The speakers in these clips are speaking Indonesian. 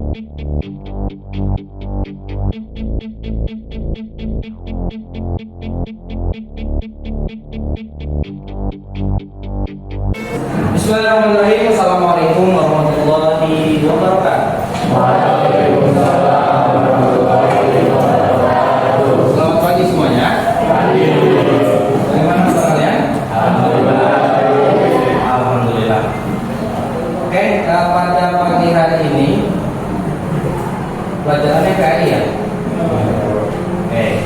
Bismillahirrahmanirrahim. Assalamualaikum warahmatullahi wabarakatuh. Waalaikumsalam warahmatullahi wabarakatuh. Selamat pagi semuanya. Bagaimana kabar kalian? Alhamdulillah. Alhamdulillah. Oke, pada pagi hari ini pelajarannya PAI ya. Oke,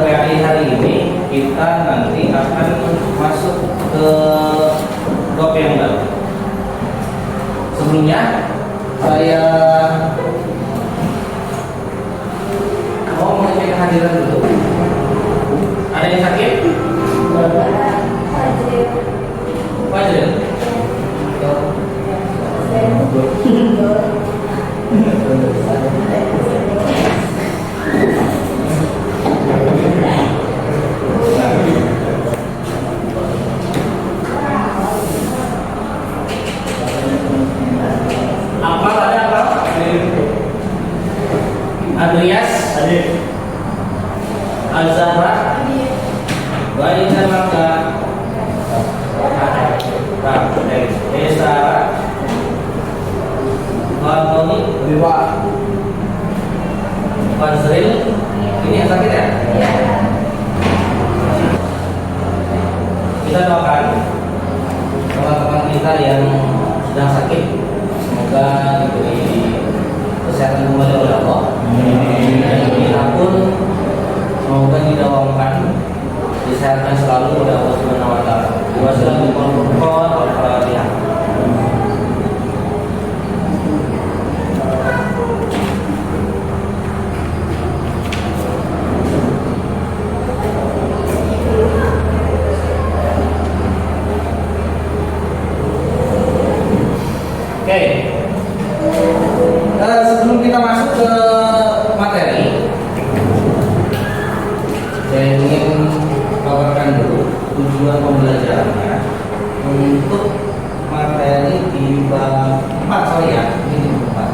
PAI hari ini kita nanti akan masuk ke bab yang baru. Sebelumnya saya mau mengecek kehadiran dulu. Ada yang sakit? Fajril. Apa ada apa? Andreas, Al-Zahra, baik dan maka Desa Antoni, Fazril, ini yang sakit ya? Kita doakan teman-teman kita yang sedang sakit, semoga diberi kesehatan kembali oleh Allah. Dan kita pun semoga didawamkan, disehatkan selalu oleh Allah Subhanahu wa taala. Wassalamualaikum warahmatullahi wabarakatuh. Oke, sebelum kita masuk ke materi, saya ingin kabarkan dulu tujuan pembelajarannya untuk materi di bab 4, sorry ya, ini di bab 4.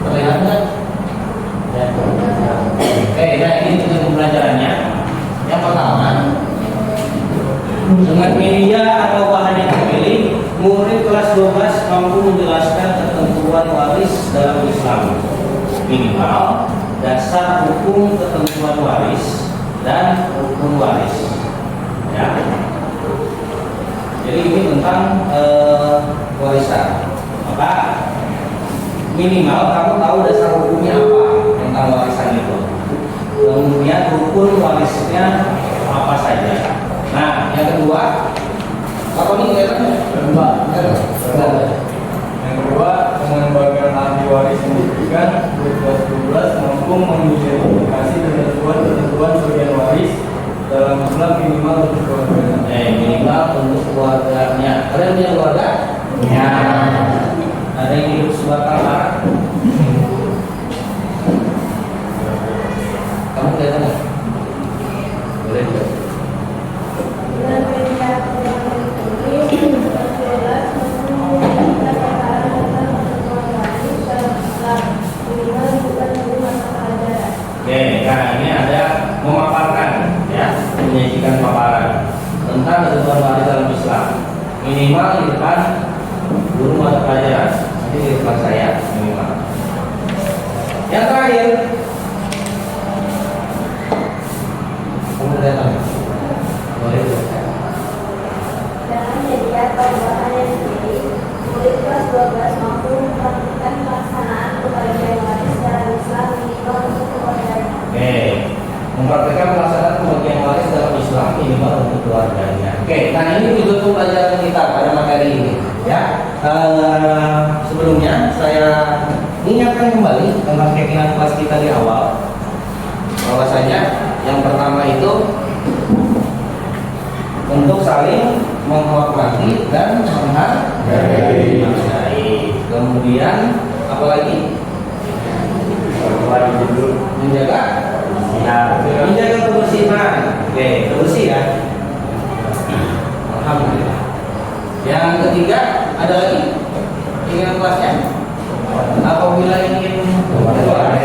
Terlihat nggak? Ya. Oke, nah ini tujuan pembelajarannya. Yang pertama, dengan media atau bahan yang dipilih, murid kelas 12 mampu menjelaskan ketentuan waris dalam Islam, minimal dasar hukum ketentuan waris dan hukum waris. Ya. Jadi ini tentang warisan. Maka minimal kamu tahu dasar hukumnya apa tentang warisan itu. Kemudian rukun warisnya apa saja. Nah, yang kedua, apa nih kelihatannya? Yang kedua, dengan bagian ahli waris yang diberikan, kelas 12 mampu mengidentifikasi ketentuan bagian waris dalam Islam minimal untuk keluarganya. Minimal untuk keluarganya. Kalian punya keluarga? Ya. Ada yang hidup sebatang kara? Kamu kelihatan nggak? Boleh juga. Oke, nah ini ada memaparkan, ya, menyajikan paparan tentang ketentuan waris dalam Islam. Minimal di depan guru mata pelajaran, nanti di depan saya minimal. Yang terakhir, kamu datang, boleh juga. Dengan media atau bahan yang dipilih, murid kelas 12 mampu melakukan pelaksanaan pembagian waris dalam Islam minimal untuk keluarganya. Oke, mempraktikkan pelaksanaan pembagian waris dalam Islam minimal untuk keluarganya. Oke, nah ini tujuan pembelajaran kita pada materi ini. Ya, sebelumnya saya ingatkan kembali tentang keyakinan kelas kita di awal. Bahwasanya yang pertama itu untuk saling menghormati dan menghargai. Kemudian apalagi Menjaga menjaga kebersihan. Oke, bersih ya. Alhamdulillah. Yang ketiga ada lagi ingin kelasnya. Apabila ingin keluar,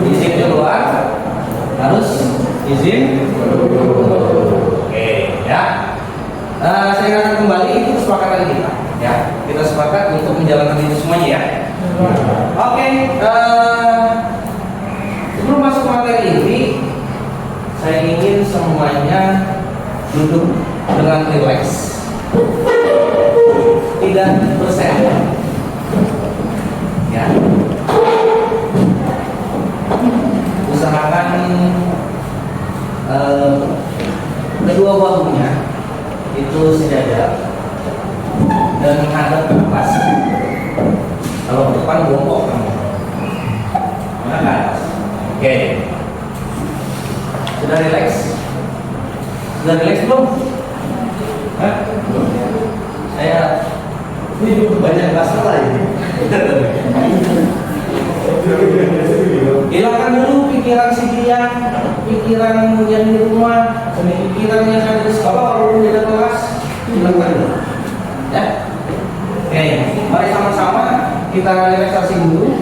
izin keluar harus izin. Oke, ya. Saya akan kembali itu kesepakatan kita. Ya, kita sepakat untuk menjalankan itu semuanya ya. Oke, sebelum masuk materi ini, saya ingin semuanya duduk dengan rileks, tidak bersandar. Ya, usahakan kedua bahunya itu sejajar dan menghadap ke atas. Kalau ke depan bongkok kamu. Mana ke atas. Oke. Sudah rileks? Sudah rileks belum? Hah? Saya ini banyak masalah ini. Hilangkan dulu pikiran si dia, pikiran yang di rumah, pikiran yang ada di sekolah, kalau di kelas, hilangkan dulu. Ya. Oke, mari sama-sama kita relaksasi dulu.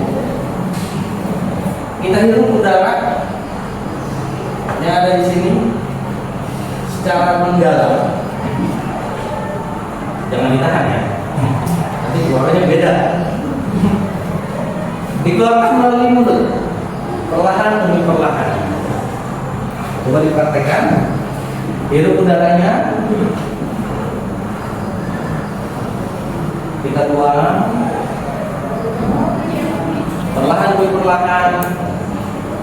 Kita hirup udara yang ada di sini secara mendalam. Jangan ditahan ya. Nanti suaranya beda. Dikeluarkan melalui mulut, perlahan demi perlahan. Coba dipraktekkan. Hirup udaranya. Kita tuang. Perlahan demi perlahan.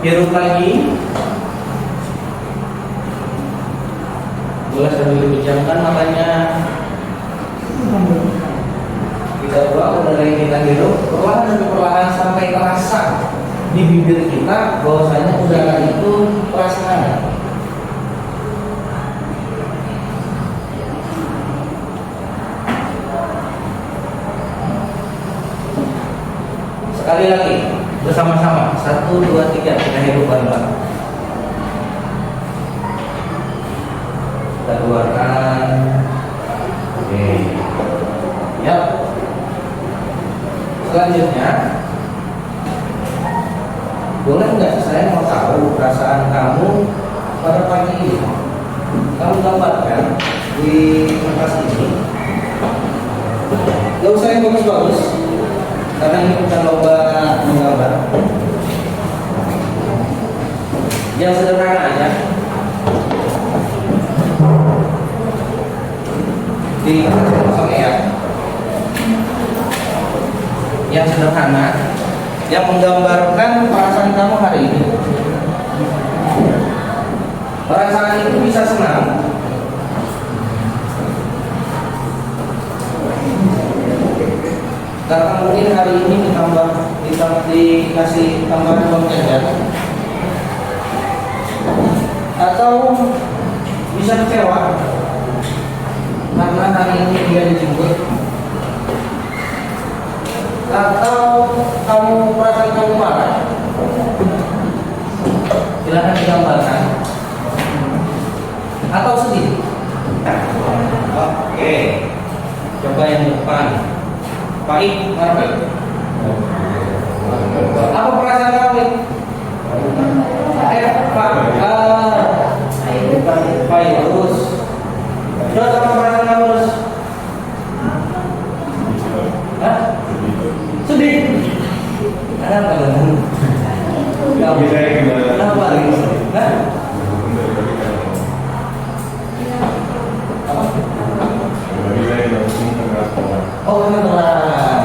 Hirup lagi. Boleh sambil dipejamkan matanya. Kita tuang udara yang kita hirup perlahan demi perlahan sampai terasa di bibir kita bahwasanya udara itu terasa. Sekali lagi bersama-sama 1, 2, 3 kita hirup bareng-bareng. Kita keluarkan. Oke. Ya. Selanjutnya, boleh nggak saya mau tahu perasaan kamu pada pagi ini? Kamu gambarkan di kertas ini. Gak usah yang bagus-bagus, karena ini bukan lomba menggambar. Yang sederhana aja. Di kertas kosong ya. Yang sederhana, yang menggambarkan perasaan kamu hari ini. Perasaan itu bisa senang, karena mungkin hari ini dikasih tambahan uang jajan, atau bisa kecewa karena hari ini dia dijemput, atau kamu perasaan kamu marah. Silahkan digambarkan. Atau sedih. Oke, coba yang depan. Baik, marah. Apa perasaan kamu? Baik, terus. Terus apa perasaan kamu terus? Hah? Sedih. Ada apa dengan? Kenapa lagi? Hah? Oh, karena telat.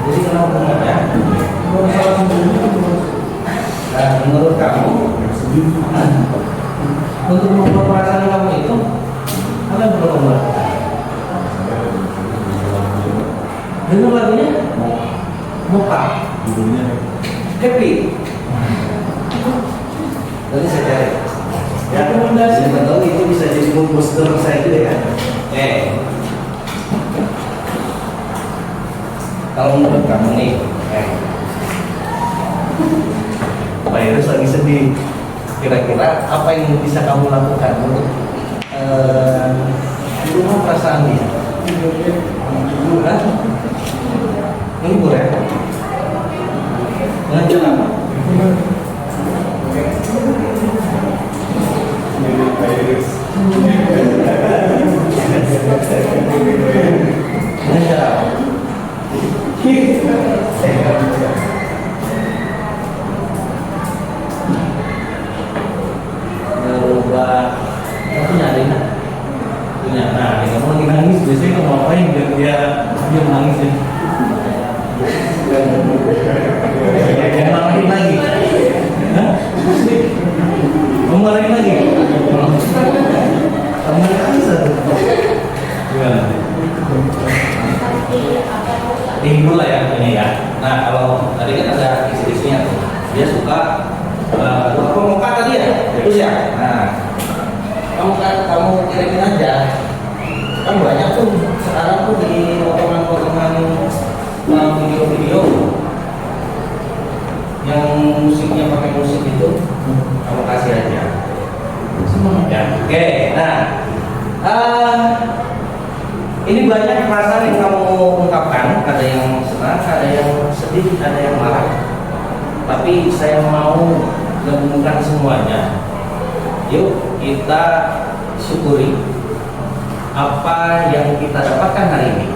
Jadi kenapa telat ya? Nah, menurut kamu, untuk membuat perasaan kamu itu, apa yang perlu kamu lakukan? Dengar lagunya? Muka. Happy. Nanti saya cari. Ya, rekomendasi. Saya tahu itu bisa jadi booster saya juga ya. Kalau menurut kamu nih, kira-kira apa yang bisa kamu lakukan untuk merubah perasaan dia? Hah? Menghibur ya? Dengan cara apa? Dengan cara apa? Merubah punya adiknya? Punya. Nah, kamu lagi nangis, biasanya kamu ngapain biar dia menangis ya? Mau marahin lagi? Hah? Mau marahin lagi? Kamu nangis atau? Gimana? Dihibur lah ya ini ya. Nah kalau tadi kan ada istri-istrinya tuh, dia suka pemuka tadi ya, terus ya. Nah kamu kirimin aja. Kan banyak tuh sekarang tuh di potongan-potongan video-video yang musiknya pakai musik itu, kamu kasih aja. Semua ya. Oke. Nah. Ini banyak perasaan yang kamu ungkapkan, ada yang senang, ada yang sedih, ada yang marah. Tapi saya mau gabungkan semuanya. Yuk kita syukuri apa yang kita dapatkan hari ini.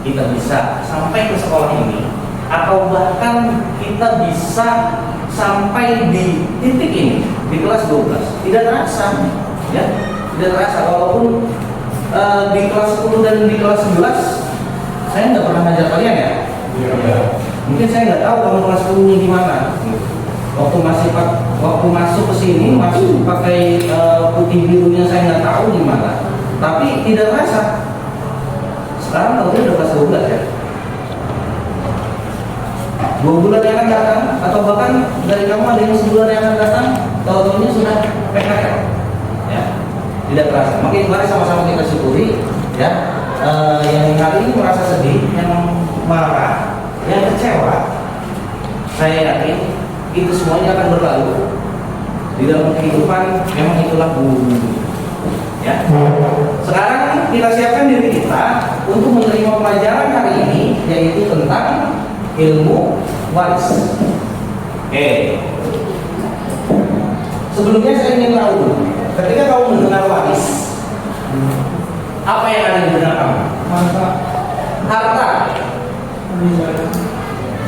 Kita bisa sampai ke sekolah ini, atau bahkan kita bisa sampai di titik ini, di kelas 12. Tidak terasa, ya, tidak terasa walaupun di kelas 10 dan di kelas 11 saya nggak pernah ngajar kalian ya. Iya. Mungkin saya nggak tahu kamu kelas 10-nya gimana. Waktu masuk ke sini masuk pakai putih birunya saya nggak tahu gimana. Tapi tidak terasa. Sekarang tahu udah kelas 12 ya. 2 bulan yang akan datang, atau bahkan dari kamu ada yang sebulan yang akan datang, tahu-tahunya sudah PKL. Ya. Tidak terasa. Mungkin mari sama-sama kita syukuri ya. Yang hari ini merasa sedih, yang marah, yang kecewa, saya yakin itu semuanya akan berlalu. Di dalam kehidupan memang itulah bumi. Ya. Sekarang kita siapkan diri kita untuk menerima pelajaran hari ini, yaitu tentang ilmu waris. Oke. Sebelumnya saya ingin tahu dulu, ketika kamu mendengar waris, apa yang ada di benak kamu? Harta.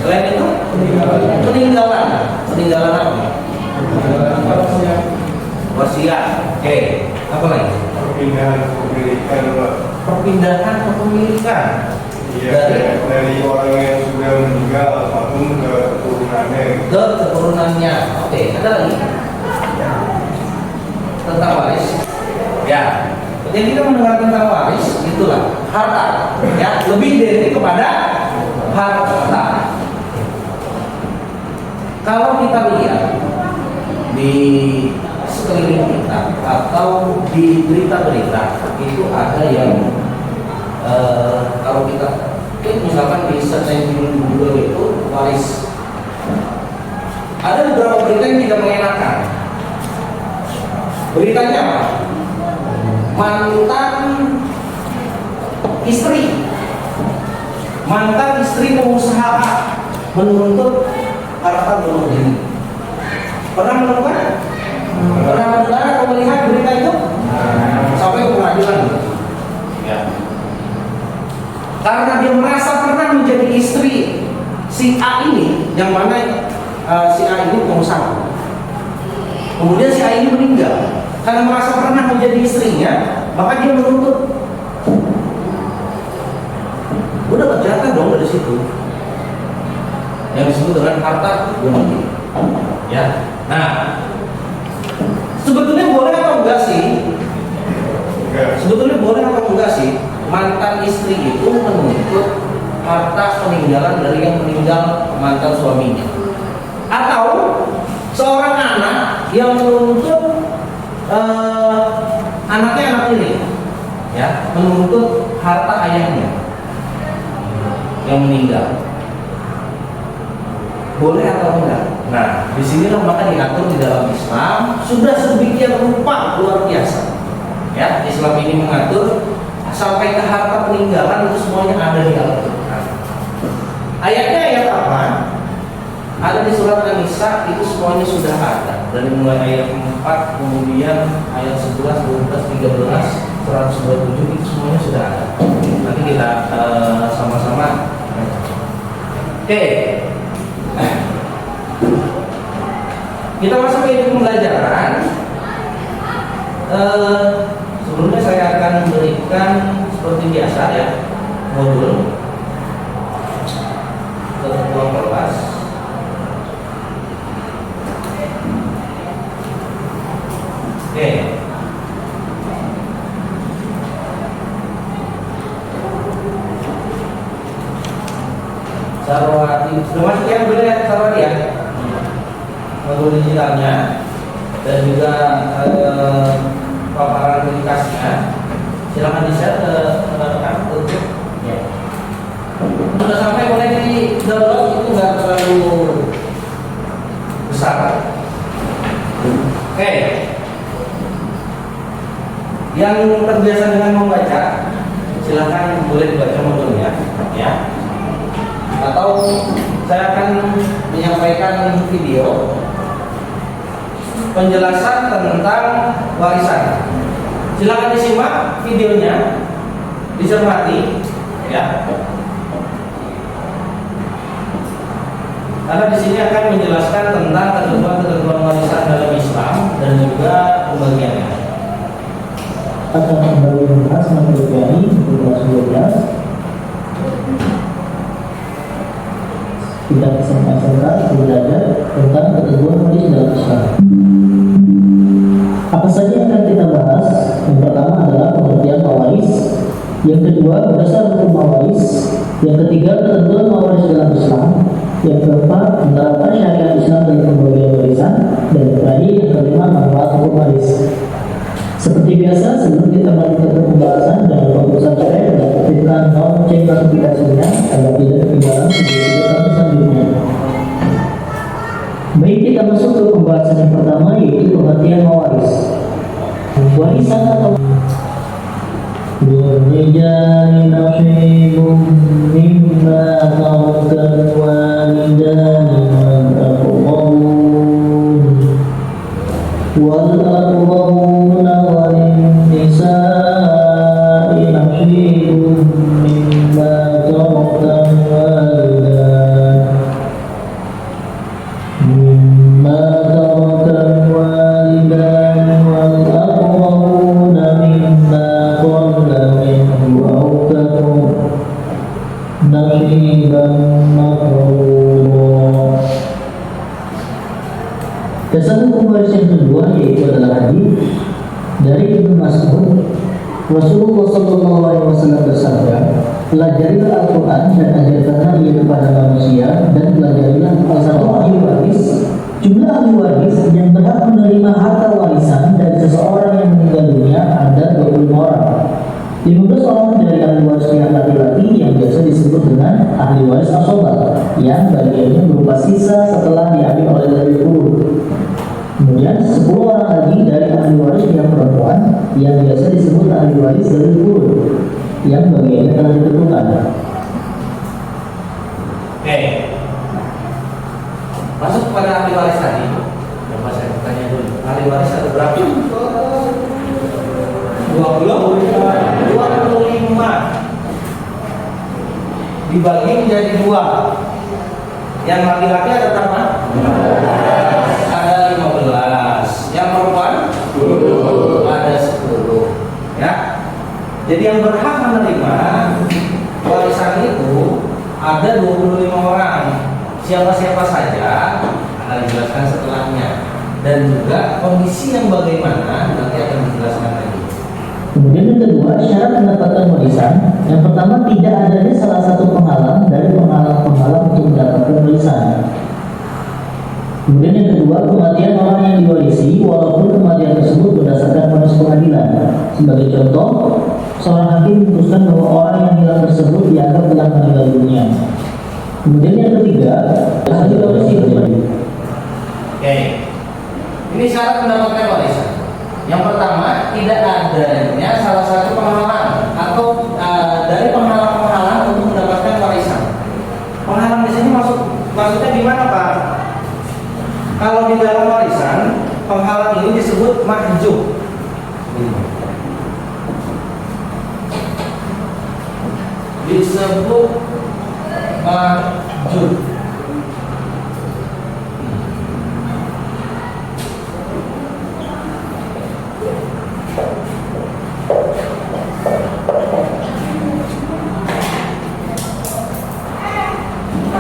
Selain itu, peninggalan. Peninggalan apa? Wasiat. Oke. Apa lagi? Perpindahan kepemilikan, Pak. Perpindahan kepemilikan. Iya, dari orang yang sudah meninggal maupun ke keturunannya. Ke keturunannya. Oke. Ada lagi? Tentang waris. Ya. Jadi kita mendengar tentang waris, itulah harta. Ya, lebih dari kepada harta. Kalau kita lihat di sekeliling kita atau di berita-berita, itu ada yang kalau kita klik misalkan di search engine Google itu waris, ada beberapa berita yang tidak mengenakan. Beritanya apa? Mantan istri pengusaha menuntut harta bunuh diri. Pernah menemukan? Pernah mendengar atau melihat berita itu? Sampai ke pengadilan. Ya. Karena dia merasa pernah menjadi istri si A ini, yang mana si A ini pengusaha. Kemudian si A ini meninggal. Karena merasa pernah menjadi istrinya, maka dia menuntut. Udah kejahatan dong dari situ. Yang disebut dengan harta bunuh diri. Ya. Nah, sebetulnya boleh atau enggak sih? Sebetulnya boleh atau enggak sih mantan istri itu menuntut harta peninggalan dari yang meninggal mantan suaminya? Atau seorang anak yang menuntut anaknya anak ini, ya, menuntut harta ayahnya yang meninggal, boleh atau enggak? Nah, disinilah maka diatur di dalam Islam sudah sedemikian rupa luar biasa. Ya, Islam ini mengatur sampai ke harta peninggalan itu semuanya ada di Al-Quran. Ayatnya ayat apa? Ada di surat An-Nisa, itu semuanya sudah ada. Dari mulai ayat 4, kemudian ayat 11, 12, 13, 127 itu semuanya sudah ada. Nanti kita sama-sama. Oke. Kita masuk ke pembelajaran. Sebelumnya saya akan memberikan seperti biasa ya modul ke ketua kelas. Oke. Sarwati, sudah masuk ya boleh ya Sarwati ya? Modul digitalnya dan juga paparan aplikasinya. Silakan di-share ke rekan untuk ya. Sudah sampai boleh di download, itu nggak terlalu besar. Oke. Yang terbiasa dengan membaca, silakan boleh dibaca modulnya, ya. Atau saya akan menyampaikan video penjelasan tentang warisan. Silakan disimak videonya, dicermati, ya. Karena di sini akan menjelaskan tentang ketentuan-ketentuan warisan dalam Islam dan juga pembagiannya. Akan kembali membahas materi kelas 12. Kita SMK belajar tentang ketentuan waris dalam Islam. Apa saja yang akan kita bahas? Yang pertama adalah pengertian mawaris, yang kedua dasar hukum mawaris, yang ketiga ketentuan mawaris dalam Islam, yang keempat penerapan syariat Islam dalam pembagian warisan, dan yang terakhir yang kelima manfaat hukum waris. Seperti biasa, sebelum kita melanjutkan ke pembahasan, jangan lupa untuk subscribe dan aktifkan lonceng notifikasinya agar tidak ketinggalan video kami selanjutnya. Baik, kita masuk ke pembahasan yang pertama, yaitu pengertian mawaris. Warisan atau Lirijali nasibum mimma tarakal walidani wal aqrabuna wal nisa'i nasibum mimma tarakal walidani mimma tarakal walidani wal aqrabuna mimma qalla minhu aw kathura nasiban mafruḍa. Dasar hukum waris yang kedua yaitu adalah hadis dari Ibnu Mas'ud. Rasulullah SAW bersabda, pelajarilah Al-Quran dan ajarkanlah ia kepada manusia, dan pelajarilah satu ahli waris. Jumlah ahli waris yang berhak menerima harta warisan dari seseorang yang meninggal dunia ada 25 orang. 15 orang dari ahli waris yang laki-laki yang biasa disebut dengan ahli waris asobah, yang bagiannya berupa sisa setelah diambil oleh lebih dulu. Kemudian 10 orang lagi dari ahli waris yang perempuan yang biasa disebut ahli waris dari dulu, yang bagiannya telah ditentukan. Oke. Masuk kepada ahli waris tadi. Coba saya bertanya dulu. Ahli waris ada berapa? 25 dibagi menjadi 2. Yang laki-laki ada berapa? Ada 15. Yang perempuan? 10. Ada 10. Ya. Jadi yang berhak menerima warisan itu ada 25 orang. Siapa-siapa saja akan dijelaskan setelahnya, dan juga kondisi yang bagaimana nanti akan dijelaskan lagi. Kemudian yang kedua, syarat mendapatkan warisan. Yang pertama, tidak adanya salah satu penghalang dari penghalang-penghalang untuk mendapatkan warisan. Kemudian yang kedua, kematian orang yang diwarisi walaupun kematian tersebut berdasarkan vonis pengadilan. Sebagai contoh, seorang hakim memutuskan bahwa orang yang hilang tersebut dianggap telah meninggal dunia. Kemudian yang ketiga, ahli waris itu syarat mendapatkan warisan? Yang pertama, tidak adanya salah satu penghalang atau dari penghalang-penghalang untuk mendapatkan warisan. Penghalang di sini maksudnya gimana, Pak? Kalau di dalam warisan, penghalang ini disebut mahjub. Disebut mahjub.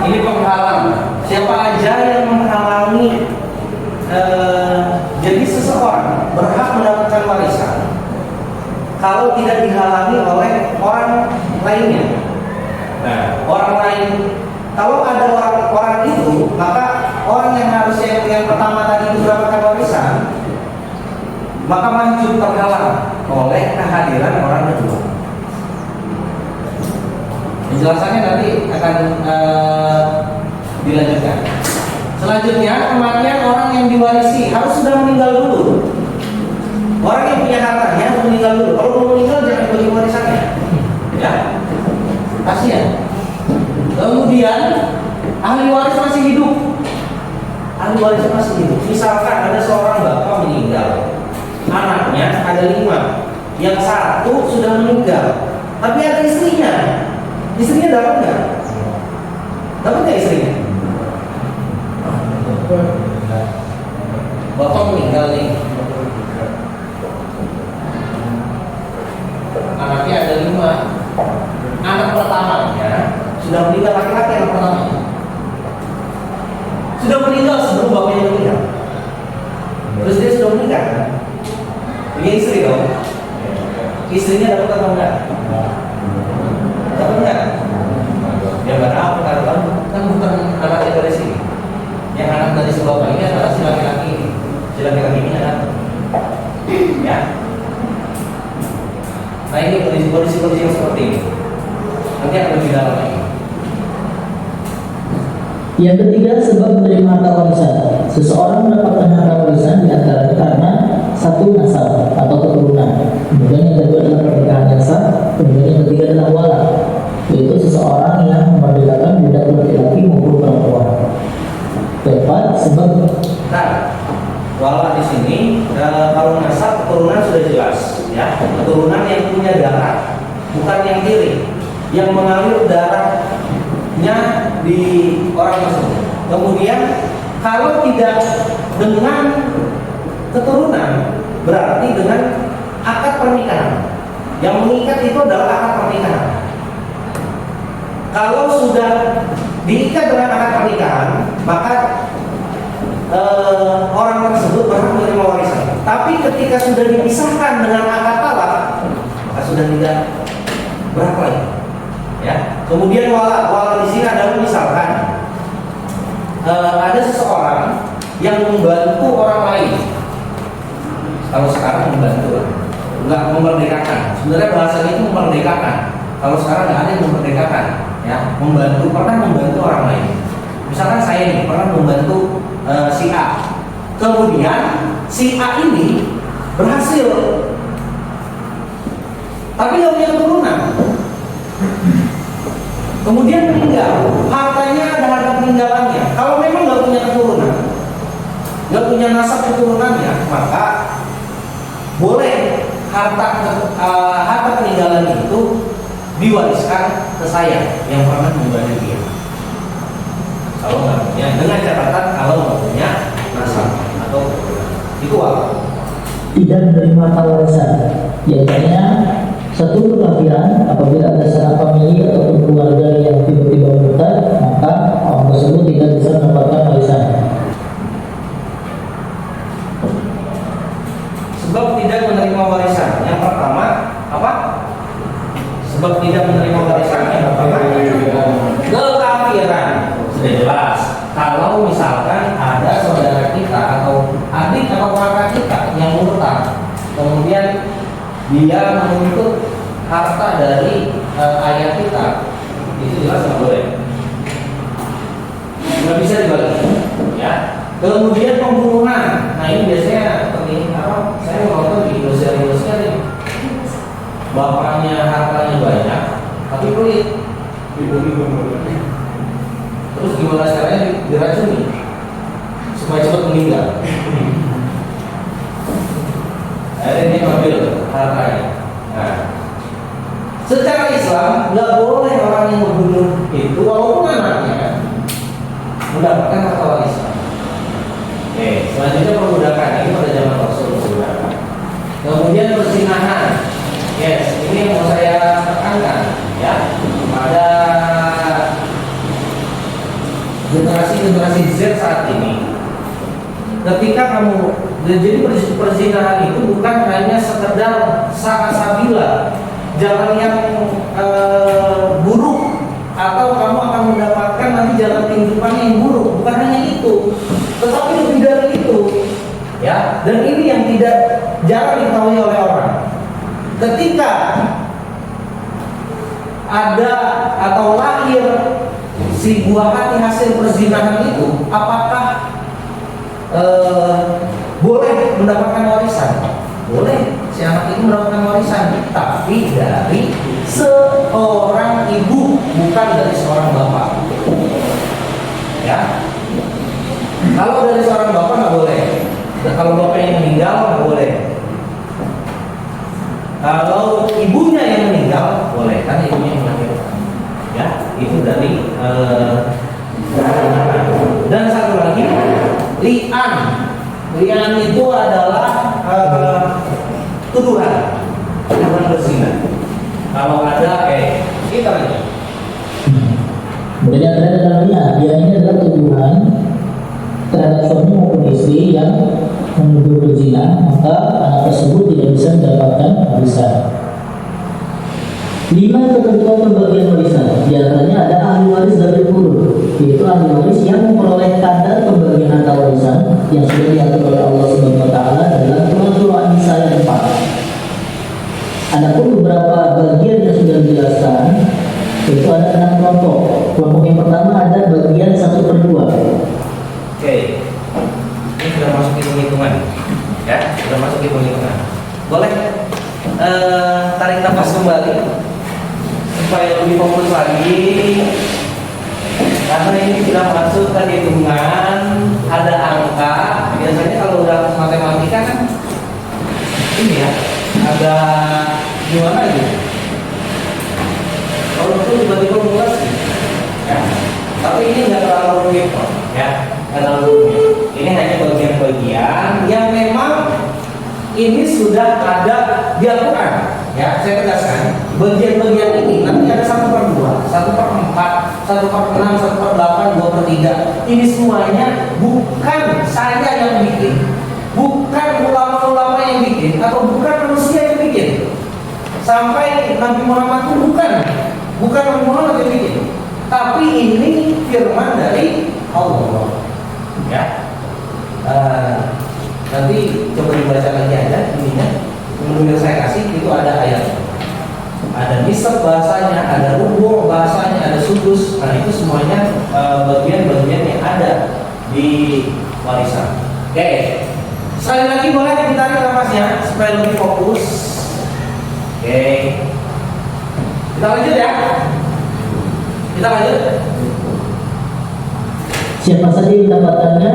Ini penghalang. Siapa aja yang menghalangi jadi seseorang berhak mendapatkan warisan kalau tidak dihalangi oleh orang lainnya. Nah, orang lain, kalau ada orang itu, maka orang yang harusnya yang pertama tadi itu mendapatkan warisan, maka mahjub terhalang oleh kehadiran orang kedua. Penjelasannya nanti akan dilanjutkan. Selanjutnya, kematian orang yang diwarisi harus sudah meninggal dulu. Orang yang punya hartanya harus meninggal dulu. Kalau belum meninggal jangan bagi warisannya. Ya, kasihan. Kemudian ahli waris masih hidup. Ahli waris masih hidup. Misalkan ada seorang bapak meninggal, anaknya ada 5, yang 1 sudah meninggal, tapi ada istrinya. Istrinya dapat nggak? Dapat nggak istrinya? Bapak meninggal nih, anaknya ada 5. Anak pertamanya sudah meninggal, laki-laki anak pertamanya sudah meninggal sebelum bapaknya meninggal. Terus dia sudah meninggal kan? Punya istri dong. Istrinya dapat atau enggak? Dapat enggak? Ya nggak dapat kan bukan anaknya dari sini. Yang anak dari si bapak ini adalah si laki-laki ini. Si laki-laki ini anak. Ya. Nah ini kondisi-kondisi yang seperti ini. Nanti akan lebih dalam lagi. Yang ketiga, sebab menerima harta warisan. Seseorang mendapatkan harta warisan diantaranya karena 1, nasab atau keturunan. Kemudian yang kedua adalah pernikahan yang sah. Kemudian yang ketiga adalah wala, yaitu seseorang yang memerdekakan budak laki-laki maupun perempuan. Keempat, sebab wala di sini kalau nasab keturunan sudah jelas, ya. Keturunan yang punya darah, bukan yang kiri, yang mengalir darahnya di orang tersebut. Kemudian kalau tidak dengan keturunan, berarti dengan akad pernikahan. Yang mengikat itu adalah akad pernikahan. Kalau sudah diikat dengan akad pernikahan, maka orang tersebut berhak menerima warisan. Tapi ketika sudah dipisahkan dengan akad talak, maka sudah tidak berhak lagi. Ya. Kemudian wala di sini adalah misalkan ada seseorang yang membantu orang lain. Kalau sekarang membantu, nggak memerdekakan. Sebenarnya bahasanya itu memerdekakan. Kalau sekarang nggak ada yang memerdekakan, ya. Pernah membantu orang lain. Misalkan saya nih pernah membantu si A. Kemudian si A ini berhasil, tapi nggak punya keturunan. Kemudian meninggal, hartanya ada harta peninggalannya. Kalau memang nggak punya keturunan, nggak punya nasab keturunannya, maka boleh harta peninggalan itu diwariskan ke saya yang pernah membantu dia. Kalau nggak punya, dengan catatan kalau nggak punya nasab atau itu apa? tidak menerima harta warisan, biasanya 1, kelahiran. Apabila ada sanak famili ataupun keluarga yang tiba-tiba murtad, maka orang tersebut tidak bisa mendapatkan warisan. Sebab tidak menerima warisan. Yang pertama apa? Sebab tidak menerima warisan yang pertama kekafiran. Sudah jelas. Kalau misalkan ada saudara kita atau adik atau kakak kita yang murtad, kemudian dia menuntut harta dari ayah kita, itu jelas nggak boleh. Nggak bisa dibalik, ya. Kemudian pembunuhan. Nah ini biasanya bapaknya hartanya banyak, tapi pelit. Terus gimana caranya diracuni supaya cepat meninggal? Akhirnya dia ambil hartanya. Nah, secara Islam nggak boleh orang yang membunuh itu walaupun anaknya mendapatkan harta warisan. Oke, selanjutnya perbudakan ini pada zaman Rasulullah. Kemudian perzinahan. Yes, ini yang mau saya tekankan ya. Pada generasi Z saat ini, ketika kamu jadi perzinahan itu bukan hanya sekedar sabila, jalan yang buruk, atau kamu akan mendapatkan nanti jalan kehidupan yang buruk, bukan hanya itu, tetapi lebih dari itu, ya. Dan ini yang tidak jarang diketahui oleh orang. Ketika ada atau lahir si buah hati hasil perzinahan itu, apakah boleh mendapatkan warisan? Boleh, si anak itu mendapatkan warisan, tapi dari seorang ibu, bukan dari seorang bapak. Ya, kalau dari seorang bapak nggak boleh. Kalau bapaknya meninggal nggak boleh. Kalau ibunya yang meninggal boleh, karena ibunya yang melahirkan. Ya, itu dari dan satu lagi li'an. Li'an itu adalah tuduhan berzina. Kalau ada kita aja. Jadi ada dalamnya, dia ini adalah tuduhan terhadap suami maupun istri yang menuduh berzina, maka anak tersebut tidak bisa mendapatkan warisan. 5 ketentuan pembagian warisan, di antaranya ada ahli waris dari urut, yaitu ahli waris yang memperoleh kadar pembagian harta warisan yang sudah diatur oleh Allah Subhanahu wa taala dalam surah An-Nisa ayat 4. Adapun beberapa bagian yang sudah dijelaskan, yaitu ada 6 kelompok. Kelompok yang pertama ada bagian 1/2. Oke, ini sudah masuk hitung-hitungan, ya, sudah masuk hitung-hitungan. Boleh tarik nafas kembali supaya lebih fokus lagi, karena ini sudah masuk ke hitungan, ada angka. Biasanya kalau udah matematika kan ini ya, ada gimana gitu. Kalau itu tiba-tiba mulasi, ya. Tapi ini nggak terlalu rumit kok, ya. Ini hanya bagian-bagian yang memang ini sudah ada di Al-Quran. Ya, saya tegaskan, bagian-bagian ini nanti ada 1/2, 1/4, 1/6, 1/8, 2/3. Ini semuanya bukan saya yang bikin, bukan ulama-ulama yang bikin, atau bukan manusia yang bikin. Sampai Nabi Muhammad itu bukan Nabi Muhammad yang bikin, tapi ini firman dari Allah. Ya, nanti coba dibaca lagi aja ininya. Kemudian saya kasih itu ada ayat, ada nisab bahasanya, ada rubu bahasanya, ada sudus. Nah itu semuanya bagian-bagian yang ada di warisan. Oke, sekali lagi boleh ditarik nafasnya supaya lebih fokus. Oke, kita lanjut ya. Kita lanjut. Siapa saja yang mendapatkannya,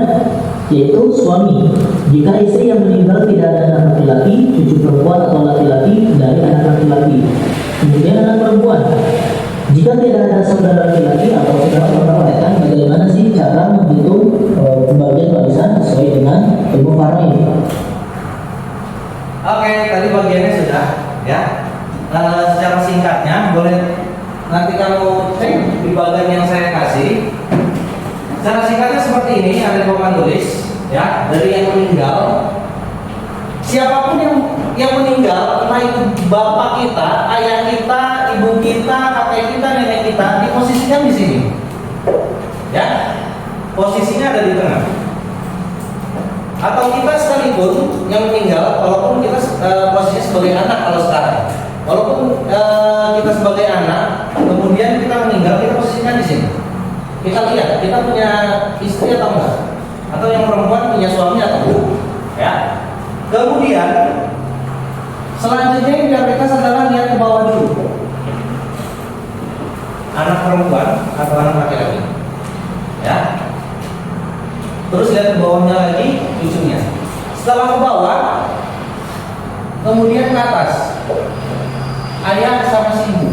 yaitu suami. Jika istri yang meninggal tidak ada anak laki-laki, cucu perempuan atau laki-laki dari anak laki-laki. Kemudian anak perempuan. Jika tidak ada saudara laki-laki atau saudara perempuan, bagaimana sih cara menghitung pembagian warisan sesuai dengan ilmu faraid? Oke, tadi bagiannya sudah ya. Secara singkatnya boleh nanti kamu cek di bagian yang saya kasih. Secara singkatnya seperti ini, ada papan tulis ya, dari yang meninggal. Siapapun yang meninggal, entah itu bapak kita, ayah kita, ibu kita, kakek kita, nenek kita, diposisikan di sini. Ya, posisinya ada di tengah. Atau kita sekalipun yang meninggal, walaupun kita posisinya sebagai anak kalau sekarang, walaupun kita sebagai anak, kemudian kita meninggal, kita posisikan di sini. Kita lihat, kita punya istri atau enggak, atau yang perempuan punya suami atau enggak, ya. Kemudian Selanjutnya yang prioritas adalah lihat ke bawah dulu. Anak perempuan atau anak laki-laki. Ya. Terus lihat ke bawahnya lagi cucunya. Setelah ke bawah, kemudian ke atas. Ayah sama si ibu.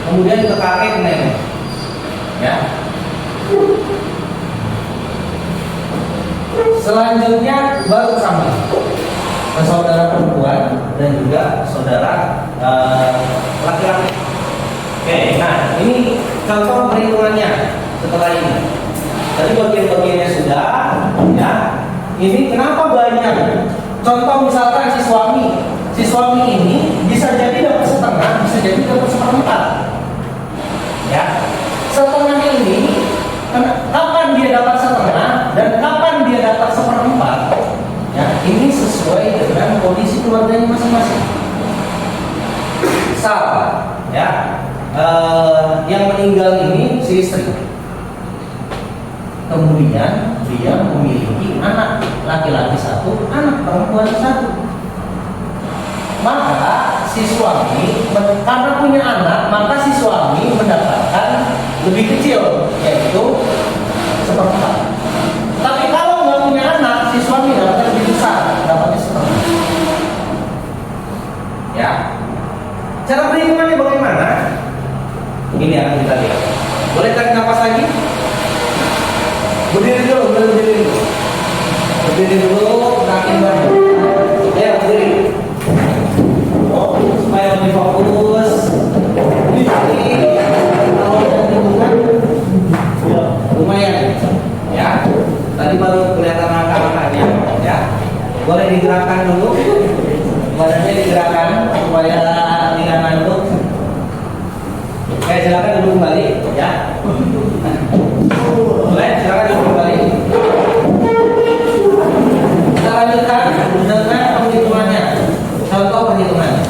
Kemudian ke kakek nenek. Ya. Selanjutnya baru kami ke saudara perempuan dan juga saudara laki-laki. Oke, nah ini contoh perhitungannya setelah ini. Tadi bagian-bagiannya sudah, ya. Ini kenapa banyak? Contoh misalkan si suami ini bisa jadi dapat setengah, bisa jadi dapat seperempat. Ya, setengah ini kapan dia dapat setengah dan kapan dia dapat seperempat? Ya, ini sesuai dengan kondisi keluarganya masing-masing. Salah, ya. Yang meninggal ini si istri. Kemudian dia memiliki anak laki-laki satu, anak perempuan satu. Maka si suami karena punya anak, maka si suami mendapatkan lebih kecil, yaitu seperempat. Tapi kalau nggak punya anak, si suami dapatnya lebih besar, dapatnya seperempat. Ya, cara perhitungannya bagaimana? Ini akan kita lihat. Boleh tarik nafas lagi? Berdiri dulu, berdiri dulu, makin banyak. Ya, berdiri. Oh, supaya lebih fokus. Ini kalau dan ya, lumayan. Ya, tadi baru kelihatan angka-angkanya. Ya, boleh digerakkan dulu. Badannya digerakkan supaya tidak ngantuk. Oke, silakan duduk kembali, ya. Boleh, silakan duduk kembali. Kita lanjutkan dengan perhitungannya. Contoh perhitungannya.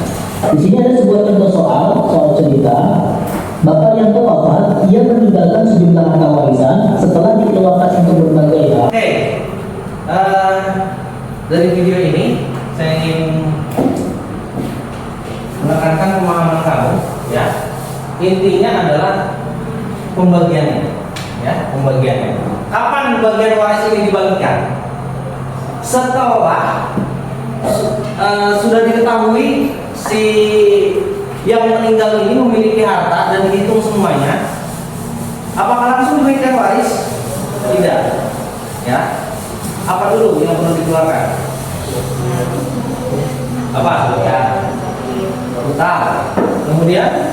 Di sini ada sebuah contoh soal cerita. Bapak yang wafat, ia meninggalkan sejumlah harta warisan setelah dikeluarkan untuk berbagai hal. Oke, dari video ini saya ingin menekankan pemahaman kamu, ya. Intinya adalah pembagiannya, ya, pembagiannya. Kapan bagian waris ini dibagikan? Setelah sudah diketahui si yang meninggal ini memiliki harta dan dihitung semuanya, apakah langsung diberikan waris? Tidak, ya. Apa dulu yang perlu dikeluarkan? Apa? Ya. Utang. Kemudian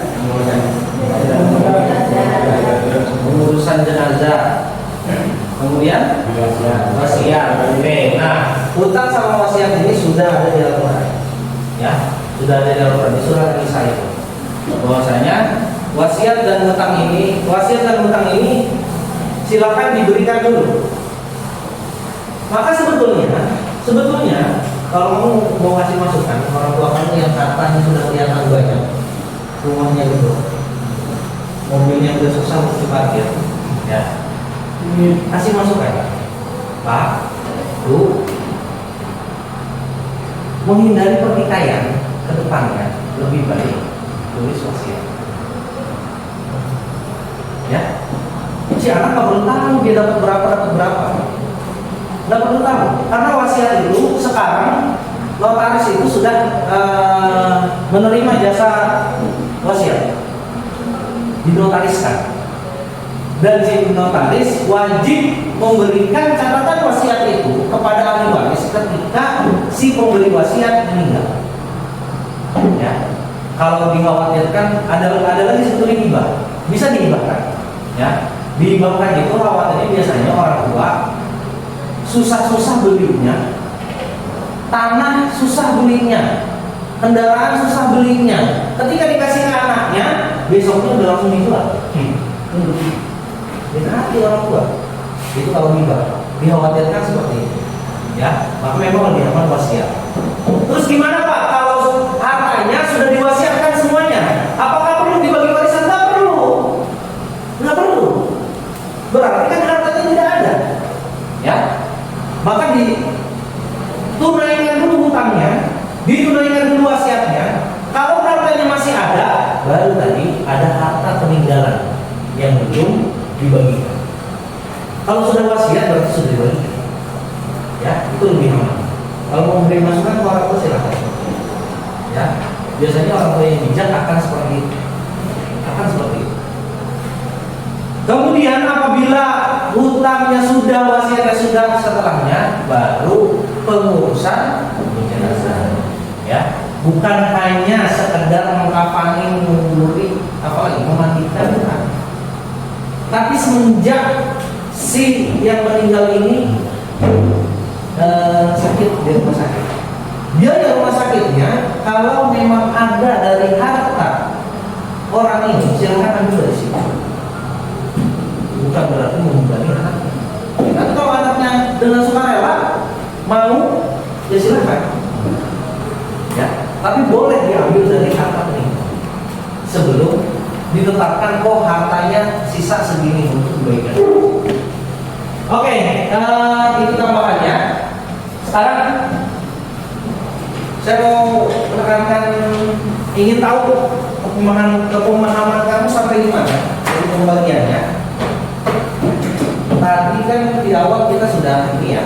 pengurusan jenazah. Kemudian wasiat. Oke. Nah, utang sama wasiat ini sudah ada di Al-Quran. Ya, sudah ada di Al-Quran di surat An-Nisa itu. Bahwasanya wasiat dan utang ini silakan diberikan dulu. Maka sebetulnya kalau kamu mau kasih masukan orang tua kamu yang hartanya sudah kelihatan banyak, rumahnya gitu, mobilnya udah susah untuk diparkir, ya, kasih masukan, Pak, Bu, menghindari pertikaian ke depannya lebih baik tulis wasiat, ya. Si anak nggak perlu tahu dia dapat berapa. Nggak perlu tahu, karena wasiat itu sekarang notaris itu sudah menerima jasa wasiat, dinotariskan, dan si notaris wajib memberikan catatan wasiat itu kepada ahli waris ketika si pemberi wasiat meninggal. Ya, kalau dikhawatirkan ada lagi sebetulnya hibah, bisa dihibahkan. Ya, dihibahkan itu khawatirnya biasanya orang tua susah-susah belinya, tanah susah belinya, kendaraan susah belinya. Ketika dikasih ke anaknya, besoknya udah langsung dijual. Kita hati orang tua. Itu kalau hibah, dikhawatirkan seperti itu. Ya, maka memang lebih aman wasiat. Terus gimana Pak? Kalau hartanya sudah diwasiatkan semuanya, apakah perlu dibagi warisan? Nggak perlu. Berarti kan hartanya tidak ada. Ya. Maka ditunaikan dulu hutangnya, ditunaikan wasiat berarti sudah dibagi. Ya, itu lebih aman. Kalau mau memberi masukan ke orang tua silakan. Ya, biasanya orang tua yang bijak akan seperti itu. Kemudian apabila hutangnya sudah, wasiatnya sudah, setelahnya baru pengurusan jenazah. Ya, bukan hanya sekedar mengkafani, mengguri, apalagi memandikan, bukan. Tapi semenjak si yang meninggal ini sakit di rumah sakit, biaya rumah sakitnya kalau memang ada dari harta orang ini silakan ambil dari situ. Bukan berarti membebani anaknya. Nanti kalau anaknya dengan sukarela mau, ya silakan. Ya, tapi boleh diambil dari harta ini sebelum ditetapkan kok hartanya sisa segini untuk kebaikan. Oke, itu tambahannya. Sekarang saya mau menekankan, ingin tahu kepemahaman kamu sampai di mana dari pembagiannya. Tadi kan di awal kita sudah ini ya,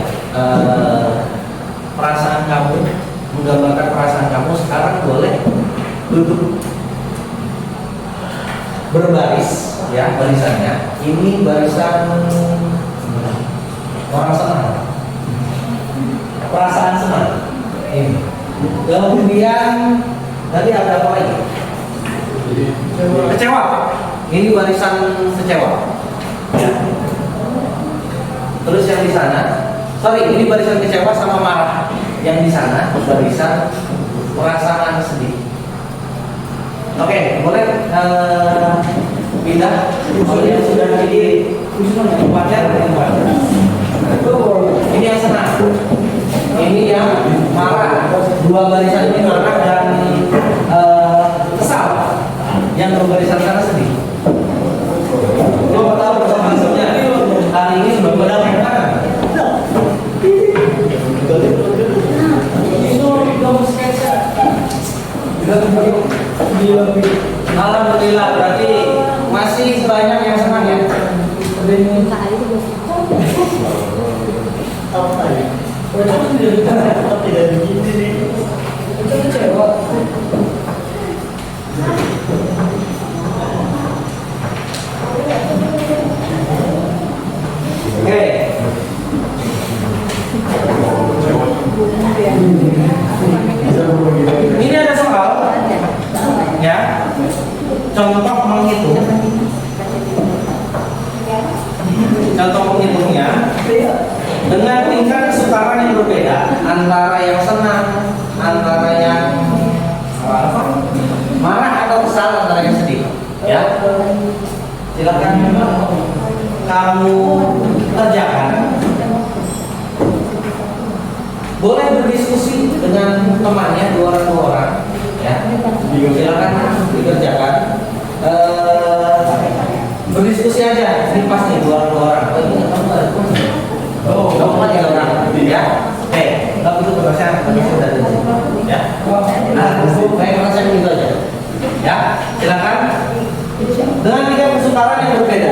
perasaan kamu, menggambarkan perasaan kamu. Sekarang boleh duduk berbaris, ya barisannya. Ini barisan orang senang, perasaan senang. Ini. Kemudian tadi ada apa lagi? Kecewa. Ini barisan kecewa. Ya. Terus yang di sana, ini barisan kecewa sama marah. Yang di sana barisan perasaan sedih. Oke, boleh pindah. Kalau yang sudah jadi wajar. Ini yang senang. Ini yang marah. Dua barisan ini marah dan kesal. Yang dua barisan sana sedih. Lo tahu maksudnya? Hari ini berbeda dengan alhamdulillah, berarti masih banyak yang senang ya. Oke. Ini ada soal ya, contoh menghitungnya dengan tingkat kesukaran yang berbeda antara yang senang, antara yang marah atau kesal, antara yang sedih ya. Silakan kamu kerjakan. Boleh berdiskusi dengan temannya dua orang ya. Silakan dikerjakan. Berdiskusi aja. Ini pas nih dua orang. Kamu kan tiga orang ya. Oke, kalau itu terasa dari sini ya. Nah, saya merasa gitu aja. Ya, silakan. Dengan tiga kesukaran yang berbeda.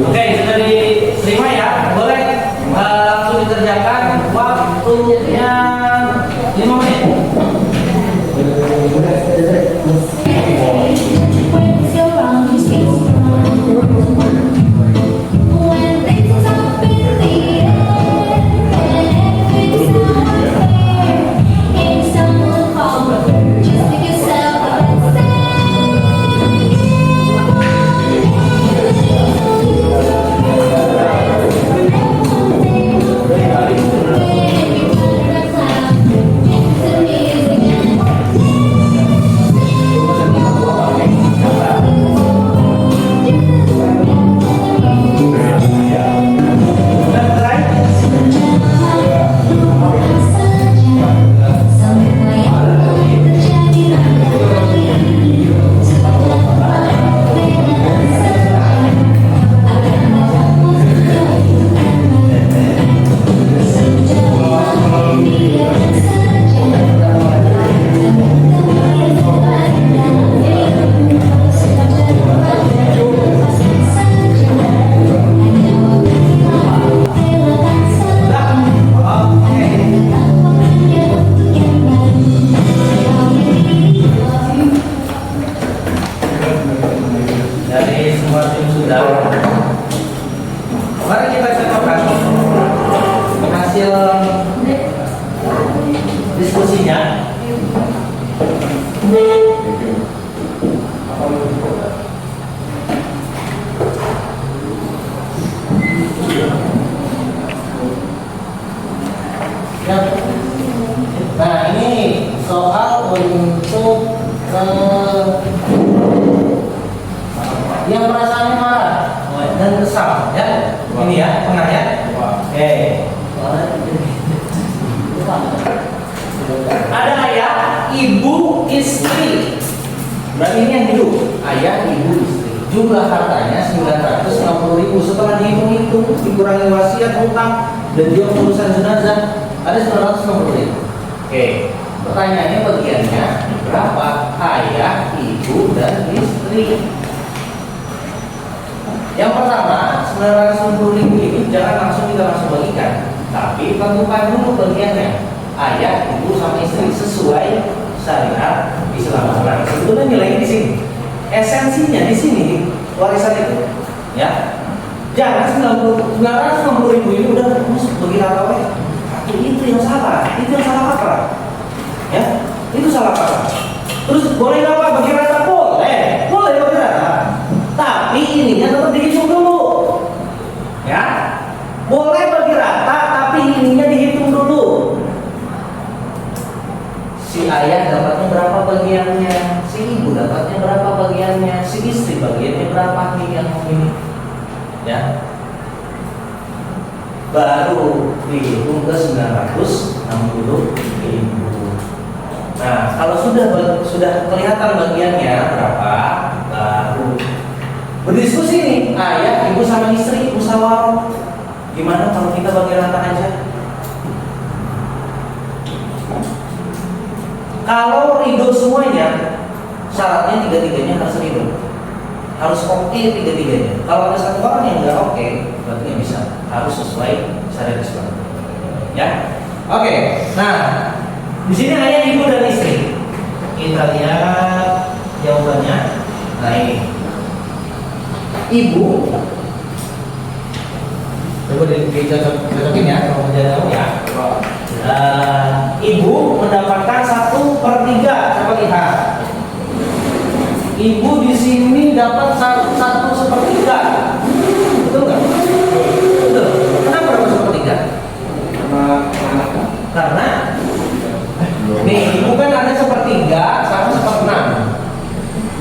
Oke, sudah diterima ya. Boleh langsung dikerjakan. Waktunya 5 menit. Nasdim sudah. Mari kita cocokkan hasil diskusinya. Ya. Nah, ini soal untuk yang perasaannya marah dan kesal, ya. Ini ya, tengah ya. Oke. Ada ayah, ibu, istri. Berarti ini yang hidup. Ayah, ibu, istri. Jumlah hartanya 960.000. Setelah dihitung-hitung, dikurangi wasiat, hutang, dan juga urusan jenazah, ada 960.000. Oke. Pertanyaannya bagiannya berapa? Ayah, ibu, dan istri. Yang pertama, 960.000 ini jangan langsung kita langsung bagikan, tapi tentukan dulu bagiannya. Ayah, ibu, sama istri sesuai syariat Islam. Nah, sebetulnya nilainya di sini. Esensinya di sini warisan itu, ya. Jangan 960.000 ini udah bagi rata wae. Itu yang salah. Itu yang salah apa? Ya, itu salah apa? Terus boleh nggak Pak bagi rata? Boleh bagi rata. Tapi ininya tetap dihitung dulu, ya. Boleh bagi rata, tapi ininya dihitung dulu. Si ayah dapatnya berapa bagiannya, si ibu dapatnya berapa bagiannya, si istri bagiannya berapa nih yang ini, ya. Baru dihitung ke 960.000. Nah, kalau sudah kelihatan bagiannya berapa, baru berdiskusi nih, ayah, ibu sama istri musyawarah. Gimana kalau kita bagi rata aja? Kalau ridho semuanya, syaratnya tiga-tiganya harus ridho, harus oke tiga-tiganya. Kalau ada satu orang yang nggak oke, berarti nggak bisa. Harus sesuai syariat Islam. Ya, oke. Nah, di sini ayah, ibu, dan istri. Kita lihat jawabannya. Nah ini, ibu. Coba dicocokin ya, kalau menjadi ya. Ibu mendapatkan 1/3. Coba lihat. Ibu di sini dapat 1/3. Betul nggak? Betul. Kenapa dapat 1/3? Karena nih, ibu kan ada 1/3 sama 1/6.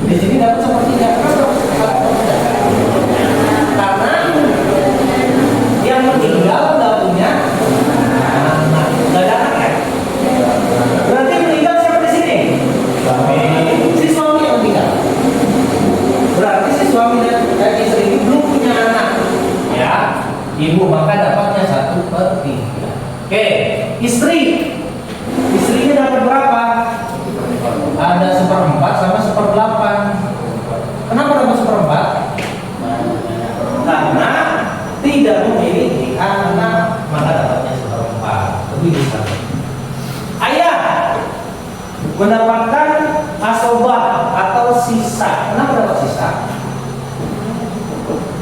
Di sini dapat 1/3. Kenapa? Karena yang meninggal nggak punya anak, nggak ada anak ya. Berarti meninggal siapa di sini? Si suami yang meninggal. Berarti si suami dan istri ini belum punya anak, ya. Ibu maka dapatnya 1/3. Oke, istrinya dapat berapa? Ada 1/4 sama 1/8. Kenapa dapat 1/4? Karena tidak memiliki anak, maka dapatnya 1/4. Lebih besar. Ayah mendapatkan asobah atau sisa. Kenapa dapat sisa?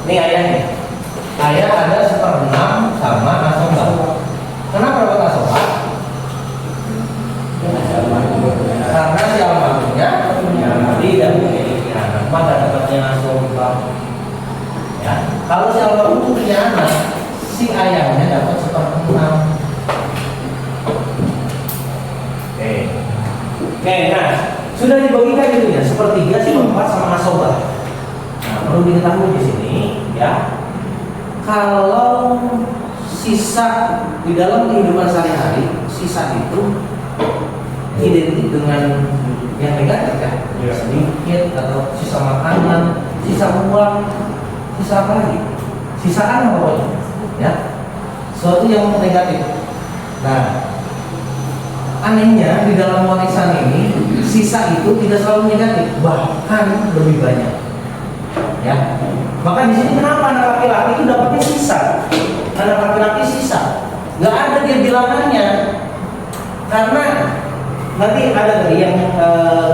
Ini ayahnya. Ayah ada 1/6 sama asobah. Kenapa dapat asobah? Karena si almarhumnya tidak memiliki anak, maka dapatnya asobah. Ya, kalau si almarhum punya anak, si ayahnya dapat 1/6. Oke, nah sudah dibagikan itu ya, 1/3, 1/4 sama asobah. Nah, perlu diketahui di sini, ya. Kalau sisa di dalam kehidupan sehari-hari, sisa itu identik dengan yang negatif kan? Ya. Sedikit atau sisa makanan, sisa uang, sisa apa lagi? Sisaan apa pokoknya, ya. Sesuatu yang negatif. Nah, anehnya di dalam warisan ini sisa itu tidak selalu negatif, bahkan lebih banyak. Ya, maka di sini kenapa anak laki-laki itu dapatnya sisa? Anak laki-laki sisa, nggak ada dia bilangannya, karena nanti ada tadi yang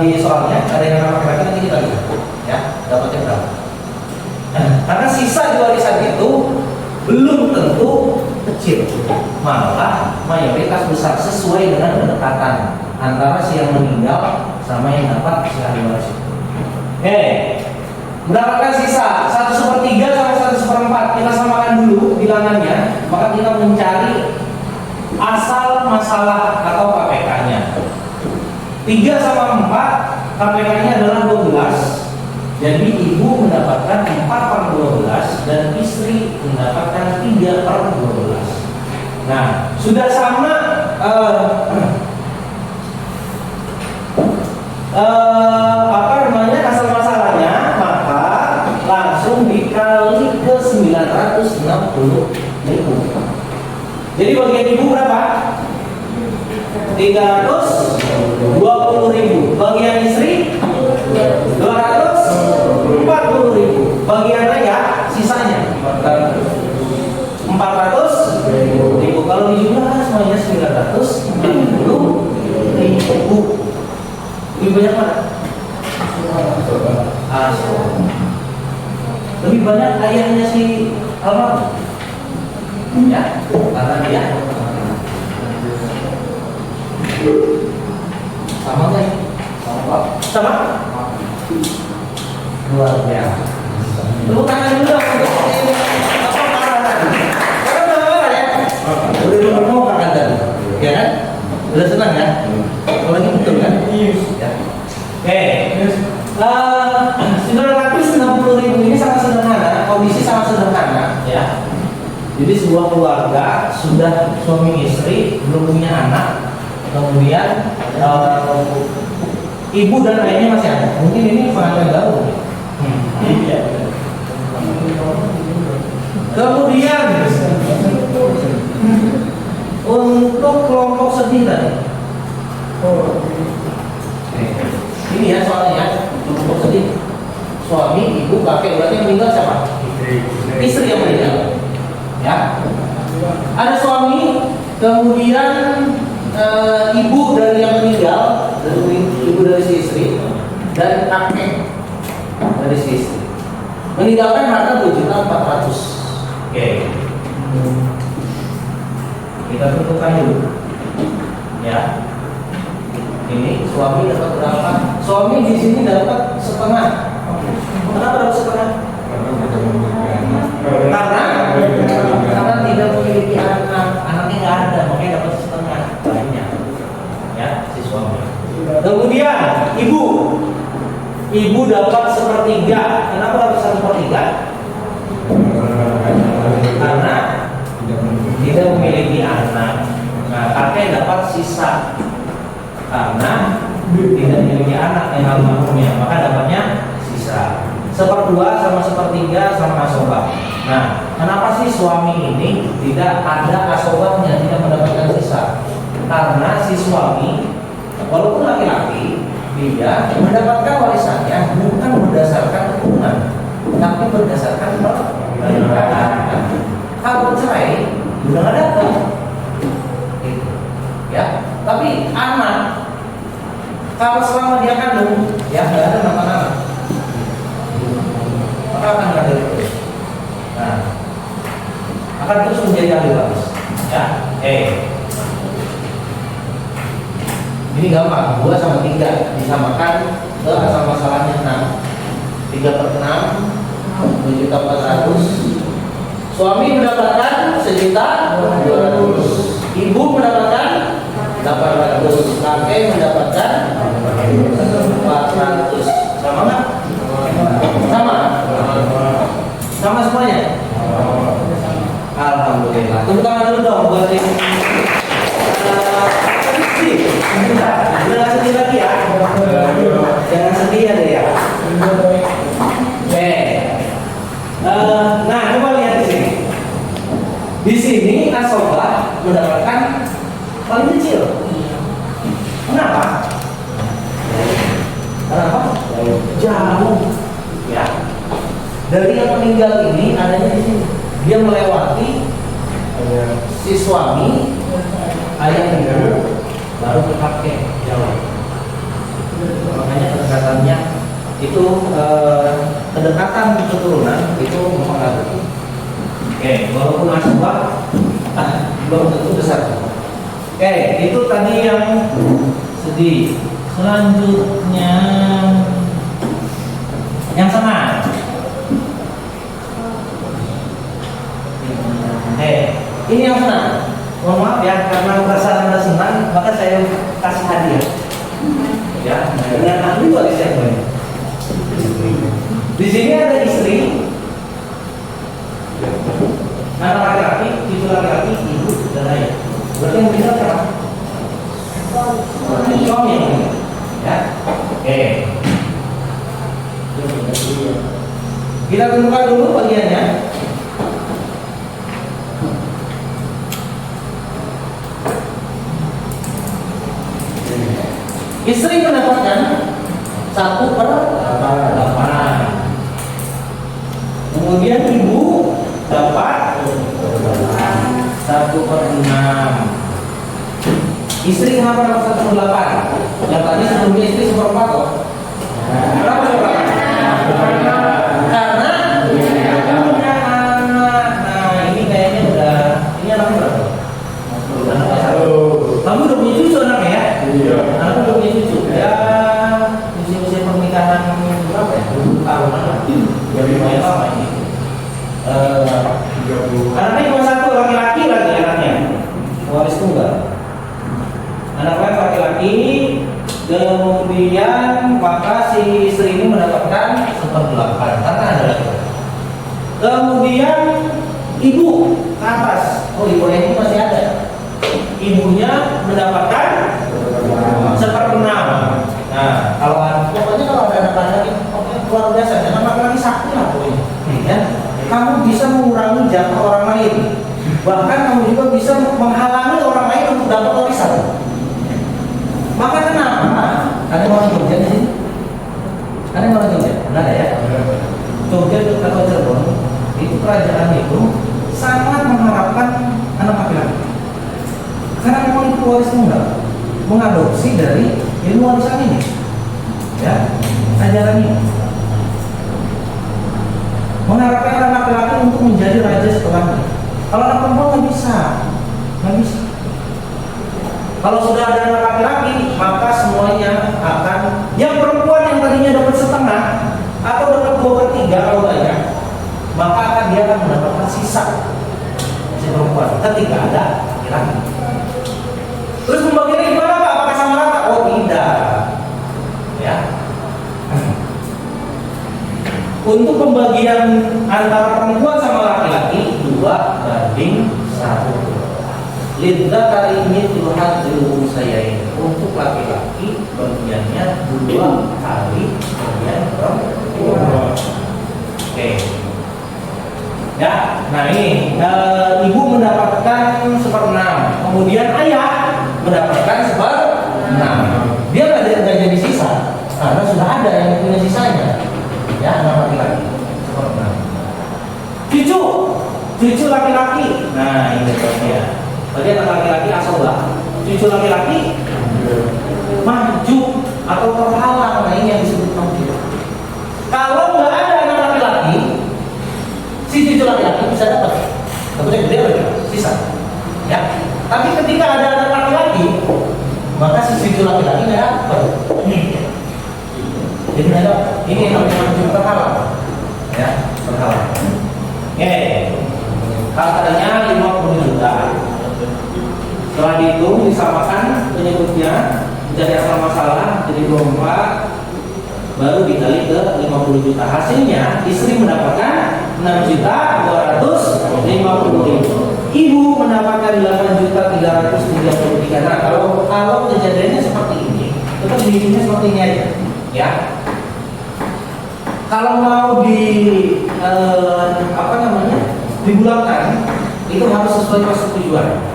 di soalnya ada yang anak laki-laki nanti kita lihat, ya dapatnya berapa. Karena sisa di warisan itu belum tentu kecil, malah mayoritas besar sesuai dengan kedekatan antara si yang meninggal sama yang dapat si ahli waris itu. Mendapatkan sisa 1/3 sama 1/4, kita samakan dulu bilangannya, maka kita mencari asal masalah atau KPK-nya. 3/4, KPK-nya adalah 12. Jadi ibu mendapatkan 4/12 dan istri mendapatkan 3/12. Nah, sudah sama asal masalahnya, maka langsung dikali ke 960.000. Jadi bagian ibu berapa? 320.000. Bagian istri 240.000. Bagian ayah sisanya 400.000. Kalau dijumlahkan semuanya 960.000. Lebih banyak mana? Lebih banyak ayahnya si almarhum. Ya, karena dia sama nggak? Sama? Luar biasa. Tepuk tangan dulu dong untuk udah dulu mau makan tadi, ya kan? Udah senang kan? Kalau ini betul kan? Ya. Oke. 960.000 ini sangat sederhana, kondisi sangat sederhana, ya. Jadi sebuah keluarga sudah suami istri belum punya anak, kemudian ibu dan ayahnya masih ada. Mungkin ini pengantin baru. Kemudian untuk kelompok sedih tadi. Ini ya soalnya kelompok sedih. Suami, ibu, kakek, berarti yang meninggal siapa? Istri yang meninggal. Ya, ada suami, kemudian ibu dari yang meninggal, ibu dari si istri, dan kakek dari si istri. Meninggalkan harta 2.400.000. Oke. Kita tentukan dulu. Ya. Ini suami dapat berapa? Suami di sini dapat setengah. Kenapa dapat setengah? Karena tidak memiliki anak, anaknya nggak ada, makanya dapat setengah banyak. Ya, si suami. Kemudian ibu dapat 1/3. Kenapa dapat 1/3? Karena tidak memiliki anak. Nah, kakek dapat sisa karena tidak memiliki anak yang almarhumnya, maka dapatnya sisa. 1/2 sama 1/3 sama asobah. Nah, kenapa sih suami ini tidak ada asobahnya, tidak mendapatkan sisa? Karena si suami, walaupun laki-laki, dia mendapatkan warisannya bukan berdasarkan keturunan, tapi berdasarkan pernikahan. Kalau cerai, udah nggak dapat. Gitu. Ya, tapi anak, kalau selama dia kandung, ya nggak ada anak-anak, maka akan ada terus. Nah, akan terus menjadi ahli waris. Ya, ini gampang, 2 sama 3 disamakan ke asal masalahnya 6. 3/6 2.400.000. Suami mendapatkan 1.200.000. Ibu mendapatkan 800. Kakek mendapatkan 400. Sama nggak? Sama. Sama semuanya. Alhamdulillah. Tepuk tangan dulu dong buat ini. Jangan sedih lagi ya. Jangan sedih ya deh ya. Oke. Nah, coba lihat di sini. Di sini asobah mendapatkan paling kecil. Kenapa? Kenapa? Jauh. Ya. Dari yang meninggal ini adanya di sini. Dia melewati si suami, ayah ibu, baru ke kakek jauh. Makanya kedekatannya itu kedekatan keturunan itu mempengaruhi. Oke, walaupun asbab belum tentu besar. Oke, itu tadi yang sedih. Selanjutnya yang senang. Ini yang senang. Mohon maaf ya, karena perasaan Anda senang, maka saya kasih hadiah. Ya, dengan ahli waris yang baik. Di sini ada istri, anak laki-laki, cucu laki-laki, ibu dan ayah. Berarti yang bisa siapa? Suami yang punya. Ya, oke. Kita tentukan dulu bagiannya. Istri mendapatkan 1/8. Kemudian ibu dapat 1/6. Istri kenapa dapat 1/8? Yang tadi sebelumnya istri 1/4 kok. Kenapa 1/8? Karena punya anak. Nah ini kayaknya udah, ini anaknya berapa? Anaknya 1. Kamu udah punya cucu anaknya ya? Iya. Anaknya udah punya cucu. Ya usia pernikahan berapa ya? 20 tahunan lah. Jadi lumayan lama ini. Anaknya cuma 1 laki-laki lagi anaknya. Waris tunggal. Anaknya laki-laki, kemudian maka si istri ini mendapatkan 1/8 karena ada laki-laki. Kemudian ibu ke atas. Oh, ibu ini masih ada. Ibunya mendapatkan 1/6. Nah, pokoknya kalau ada anak-anak ini pokoknya luar biasa, jangan laki-laki sakti lah pokoknya. Ya, kamu bisa mengurangi jatah orang lain. Bahkan kamu juga bisa menghalangi orang lain untuk dapat warisan. Maka kenapa? Ada orang Jogja di sini? Ada orang Jogja? Ada ya? Jogja atau Cirebon itu kerajaan itu sangat mengharapkan anak laki-laki. Karena memang itu waris tunggal, mengadopsi dari ilmu warisan ini, ya, ajaran ini. Mengharapkan anak laki-laki untuk menjadi raja setelahnya. Kalau anak perempuan nggak bisa. Kalau sudah ada anak laki-laki, maka semuanya akan, yang perempuan yang tadinya dapat setengah atau dapat 2/3 kalau banyak, maka dia akan mendapatkan sisa si perempuan ketika ada laki-laki. Terus pembagiannya gimana Pak? Apakah sama rata? Oh tidak, ya. Untuk pembagian antara perempuan sama laki-laki 2/1. Lidza kali ini Tuhan ilmu saya ini. Untuk laki-laki bagiannya 2 kali bagian perempuan. Oke. Ya, nah ini ibu mendapatkan 1/6. Kemudian ayah mendapatkan 1/6. Dia nggak jadi sisa karena sudah ada yang punya sisanya. Ya, anak laki-laki 1/6. Cucu laki-laki. Nah ini dia. Tadi anak laki-laki asobah, cucu laki-laki maju atau terhalang. Nah ini yang disebut maju. Kalau nggak ada anak laki-laki, si cucu laki-laki bisa dapat, tapi gede lagi, sisa. Ya. Tapi ketika ada anak laki-laki, maka si cucu laki-laki nggak dapat. Jadi nggak dapat. Ini yang namanya terhalang. Ya, terhalang. Oke. Katanya 50 juta. Setelah dihitung, disamakan penyebutnya menjadi asal masalah, jadi 24, baru dikali ke 50 juta. Hasilnya istri mendapatkan 6.250.000. Ibu mendapatkan 8.333. Nah kalau kejadiannya seperti ini, tetap dihitungnya seperti ini aja, ya. Kalau mau dibulatkan, itu harus sesuai persetujuan.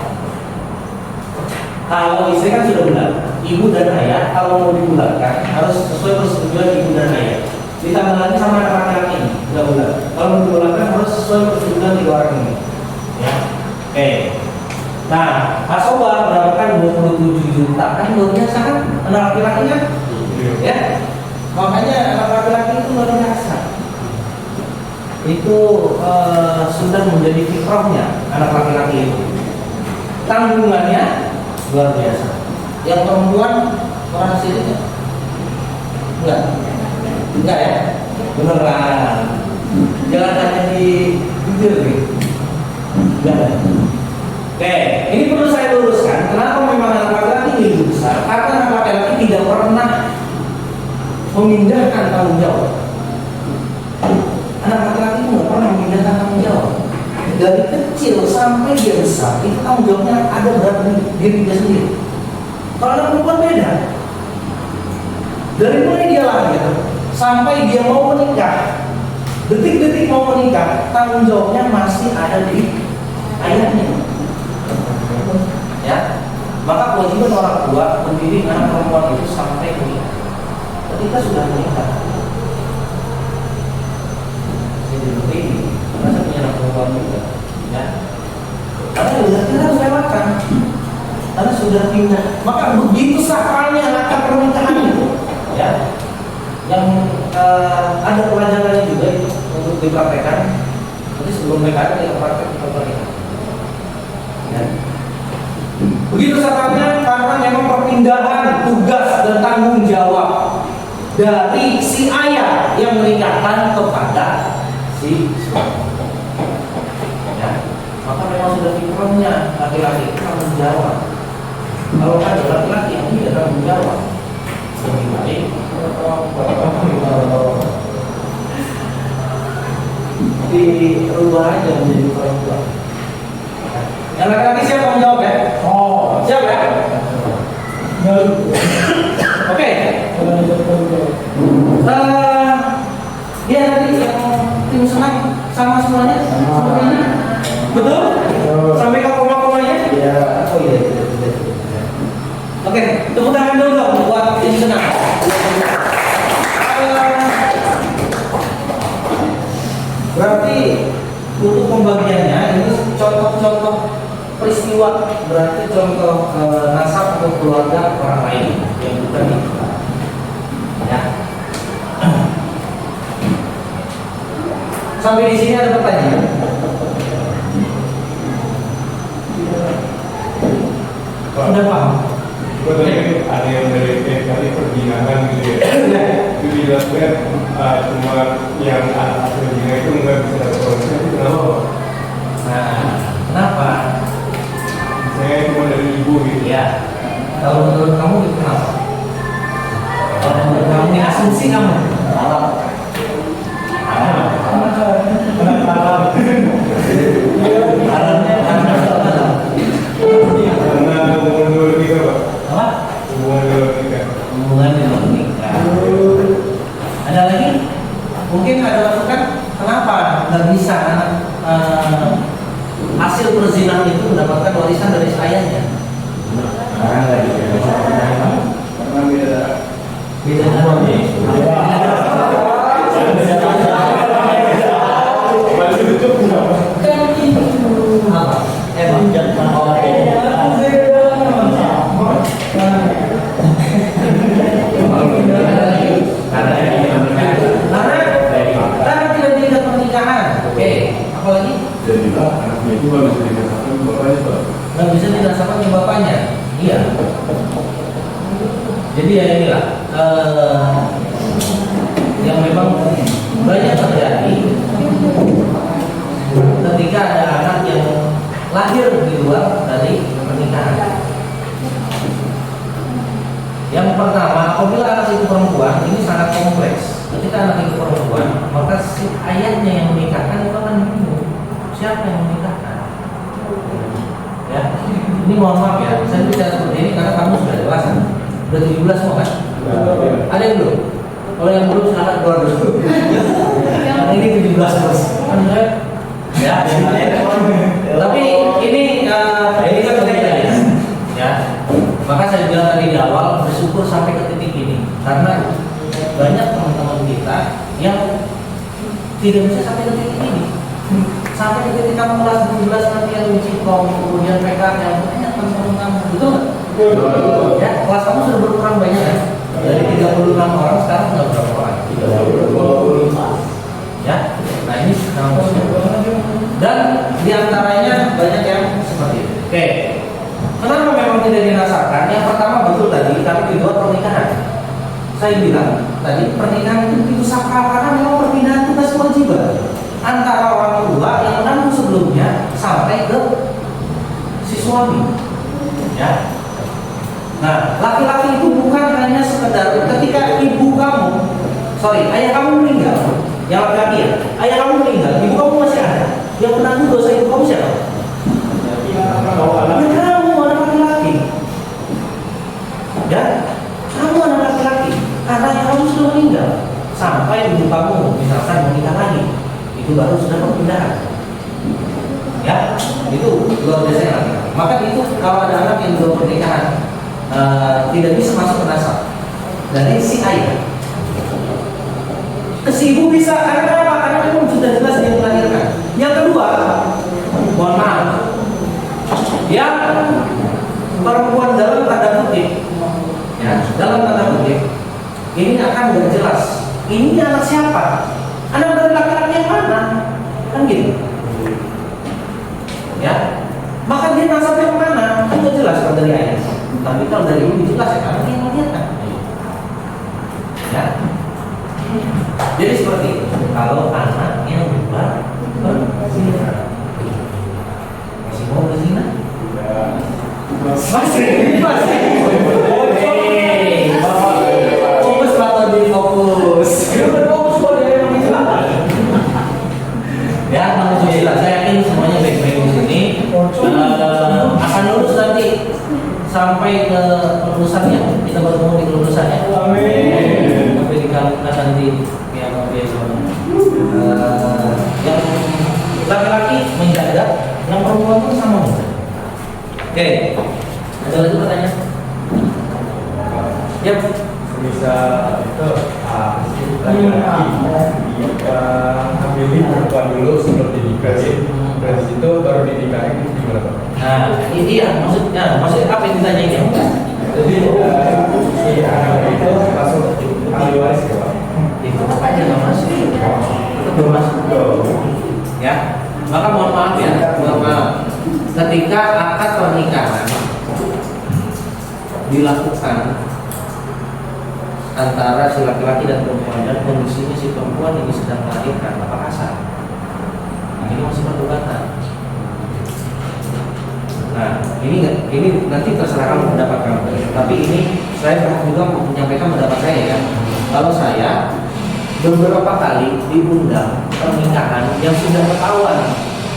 Kalau istri kan sudah bulat, ibu dan ayah kalau mau dibulatkan harus sesuai persetujuan ibu dan ayah. Ditambah lagi sama anak laki-laki ini, sudah bulat. Kalau mau dibulatkan harus sesuai persetujuan 3 orang ini. Ya, oke. Nah, asobah mendapatkan 27 juta, kan luar biasa kan? Anak laki-laki kan? Ya, makanya anak laki-laki itu sudah menjadi fitrahnya anak laki-laki itu. Tanggungannya luar biasa. Yang perempuan orang aslinya enggak ya, beneran. Jangan hanya di bibir nih. Enggak. Oke, ini perlu saya luruskan. Kenapa memang anak laki-laki ini lebih besar? Karena anak laki-laki tidak pernah memindahkan tanggung jawab. Anak laki-laki itu nggak pernah memindahkan tanggung jawab. Dari kecil sampai dia besar, itu tanggung jawabnya ada berat di diri dia sendiri. Kalau anak perempuan beda. Dari mulai dia lahir sampai dia mau menikah, detik-detik mau menikah, tanggung jawabnya masih ada di ayahnya. Ya, maka kewajiban orang tua mendidik anak perempuan itu sampai menikah. Ketika sudah menikah, jadi begini, karena saya punya anak perempuan juga, ya. Karena kita harus lewatkan, karena sudah pindah. Maka begitu sakralnya akad pernikahan itu, ya, yang ada pelajarannya juga itu untuk dipraktekkan. Nanti sebelum mereka kita praktek. Ya. Begitu sakralnya karena memang perpindahan tugas dan tanggung jawab dari si ayah yang menikahkan kepada si suami. Ya, maka memang sudah fitrahnya laki-laki tanggung jawab. Kalau ada laki-laki yang tidak tanggung jawab, lebih baik dirubah aja menjadi perempuan. Yang laki-laki siapa tanggung jawab ya? Oh, siap ya? Oke. Dia tadi yang tim senang sama semuanya, semuanya, betul? Sampai ke koma-komanya? Iya. Oh iya. Oke, tepuk tangan dulu dong buat tim senang. Berarti untuk pembagiannya ini contoh-contoh peristiwa, berarti contoh nasab atau keluarga orang lain yang bukan itu. Ya. Sampai di sini ada pertanyaan? Sudah paham? Tadi ada yang dari kali perjinahan gitu ya. Itu dilakukan cuma yang anak perjinahan itu nggak bisa dapat proses itu kenapa? Nah, kenapa? Saya cuma dari ibu gitu. Ya, kalau menurut kamu itu kenapa? Kalau menurut kamu ini asumsi kamu? Salah. Karena hubungan dua tiga pak. Apa? Hubungan dua tiga. Hubungan di luar nikah. Ada lagi? Mungkin ada masukan kenapa nggak bisa hasil perzinahan itu mendapatkan warisan dari ayahnya? Karena nggak bisa. Karena beda. Beda apa? Emang jangan karena tidak diikat pernikahan. Oke, apa lagi? Dan juga anaknya itu nggak bisa dirasakan bapaknya pak. Nggak bisa dirasakan ke bapaknya. Iya. Jadi ya inilah yang memang banyak terjadi ketika ada anak yang lahir di luar dari pernikahan. Yang pertama, apabila anak itu perempuan, ini sangat kompleks. Ketika anak itu perempuan, maka si ayahnya yang menikahkan itu akan bingung siapa yang menikahkan. Ya, ini mohon maaf ya, saya bicara seperti ini karena kamu sudah dewasa, sudah 17 semua kan? Ada yang belum? Kalau yang belum silakan keluar dulu. Karena ini 17 terus. Ya, tapi ini kan penting ya. Maka saya bilang tadi di awal bersyukur sampai ke titik ini karena banyak teman-teman kita yang tidak bisa sampai ke titik ini. Sampai ke titik kamu kelas 17 nanti yang Wicikom, kemudian PKK yang banyak teman-teman kamu, betul nggak? Ya, kelas kamu sudah berkurang banyak ya. Dari 36 orang sekarang sudah berapa orang? 35. Ya, nah ini nama bosnya. Dan diantaranya banyak yang seperti itu. Oke, kenapa memang tidak dirasakan? Yang pertama betul tadi, tapi kedua pernikahan. Saya bilang tadi pernikahan itu sakral karena memang perpindahan tugas kewajiban antara orang tua yang menanggung sebelumnya sampai ke si suami. Ya. Nah, laki-laki itu bukan hanya sekedar ketika ayah kamu meninggal, yang laki-laki ya, ayah kamu meninggal, ibu kamu masih ada, yang menanggung dosa ibu kamu siapa? Ya kamu anak laki-laki. Ya, kamu anak laki-laki. Karena ayah kamu sudah meninggal, sampai ibu kamu misalkan menikah lagi, itu baru sudah perpindahan. Ya, itu luar biasa ya. Maka itu kalau ada anak yang belum pernikahan tidak bisa masuk ke nasab dari si ayah. Ke si ibu bisa, karena apa? Karena memang sudah jelas dia melahirkan. Yang kedua, mohon maaf, yang perempuan dalam tanda kutip, ya, dalam tanda kutip, ini akan nggak jelas. Ini anak siapa? Anak dari laki-laki yang mana? Kan gitu. Ya, maka dia nasabnya kemana? Itu jelas kalau dari ayah. Tapi kalau dari ibu jelas ya, karena dia yang melahirkan. Ya. Jadi seperti itu. Kalau anaknya bukan berzina, masih mau berzina? Masih. Fokus atau di fokus? Fokus kok dia yang Islam. Ya, alhamdulillah. Saya yakin semuanya baik-baik di sini. Akan lulus nanti sampai ke kelulusannya. Kita bertemu di kelulusannya. Amin. Sampai di nanti yang laki-laki menjaga, yang perempuan pun sama. Oke, ada lagi pertanyaan? Ya, bisa itu laki-laki hamilin perempuan dulu sebelum dinikahin, dan situ baru dinikahin gimana Pak? nah iya maksudnya apa yang ditanya ini? Jadi si anak itu masuk ahli waris ya Pak? Itu apa aja nggak masuk? Itu belum masuk. Ya, maka mohon maaf ya, ketika akad pernikahan dilakukan antara si laki-laki dan perempuan dan kondisinya si perempuan ini sedang melahirkan, apakah sah? Ini masih perdebatan. Nah, ini nanti terserah kamu pendapat kamu. Tapi ini saya berhak juga menyampaikan pendapat saya ya. Kalau saya beberapa kali diundang pernikahan yang sudah ketahuan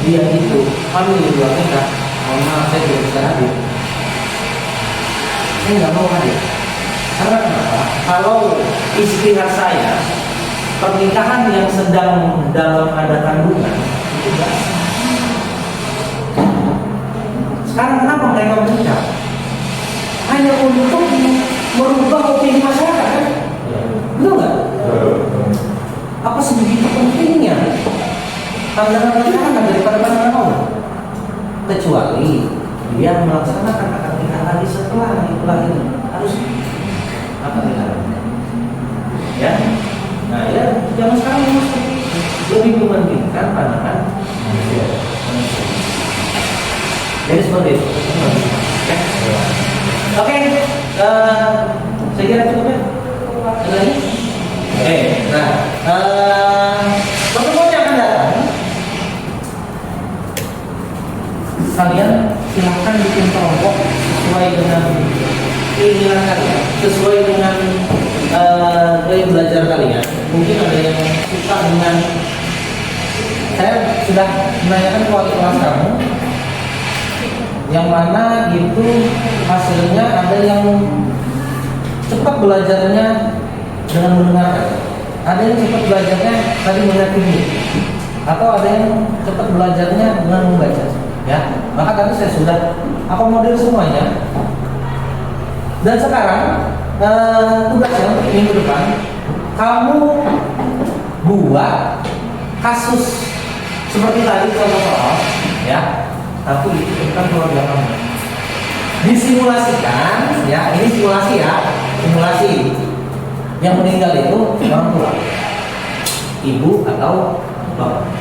dia itu hamil di luar nikah, mohon maaf saya tidak bisa hadir. Saya nggak mau hadir. Karena kenapa? Kalau istihad saya pernikahan yang sedang dalam ada kandungan itu enggak. Sekarang kenapa mereka menikah? Hanya untuk merubah opini masyarakat kan? Betul nggak? Apa sebegitu pentingnya pandangan masyarakat daripada pandangan Allah? Kecuali dia melaksanakan akad nikah lagi setelah ini harus akad nikah. Ya, nah ya zaman sekarang memang seperti itu, lebih mementingkan pandangan manusia. Jadi seperti itu. Ya. Oke, saya kira cukup ya. Ada lagi? Oke, nah pertemuan yang akan datang kalian silahkan bikin kelompok sesuai dengan keinginan kalian, sesuai dengan gaya belajar kalian. Mungkin ada yang suka dengan, saya sudah menanyakan ke wali kelas kamu yang mana itu hasilnya ada yang cepat belajarnya dengan mendengarkan, ada yang cepat belajarnya tadi meyakini, atau ada yang cepat belajarnya dengan membaca. Ya, maka tadi saya sudah akomodir semuanya. Dan sekarang tugasnya minggu depan kamu buat kasus seperti tadi contoh soal, ya, tapi itu tentang keluarga kamu. Disimulasikan, ya, ini simulasi ya, simulasi. Yang meninggal itu orang tua, ibu atau bapak.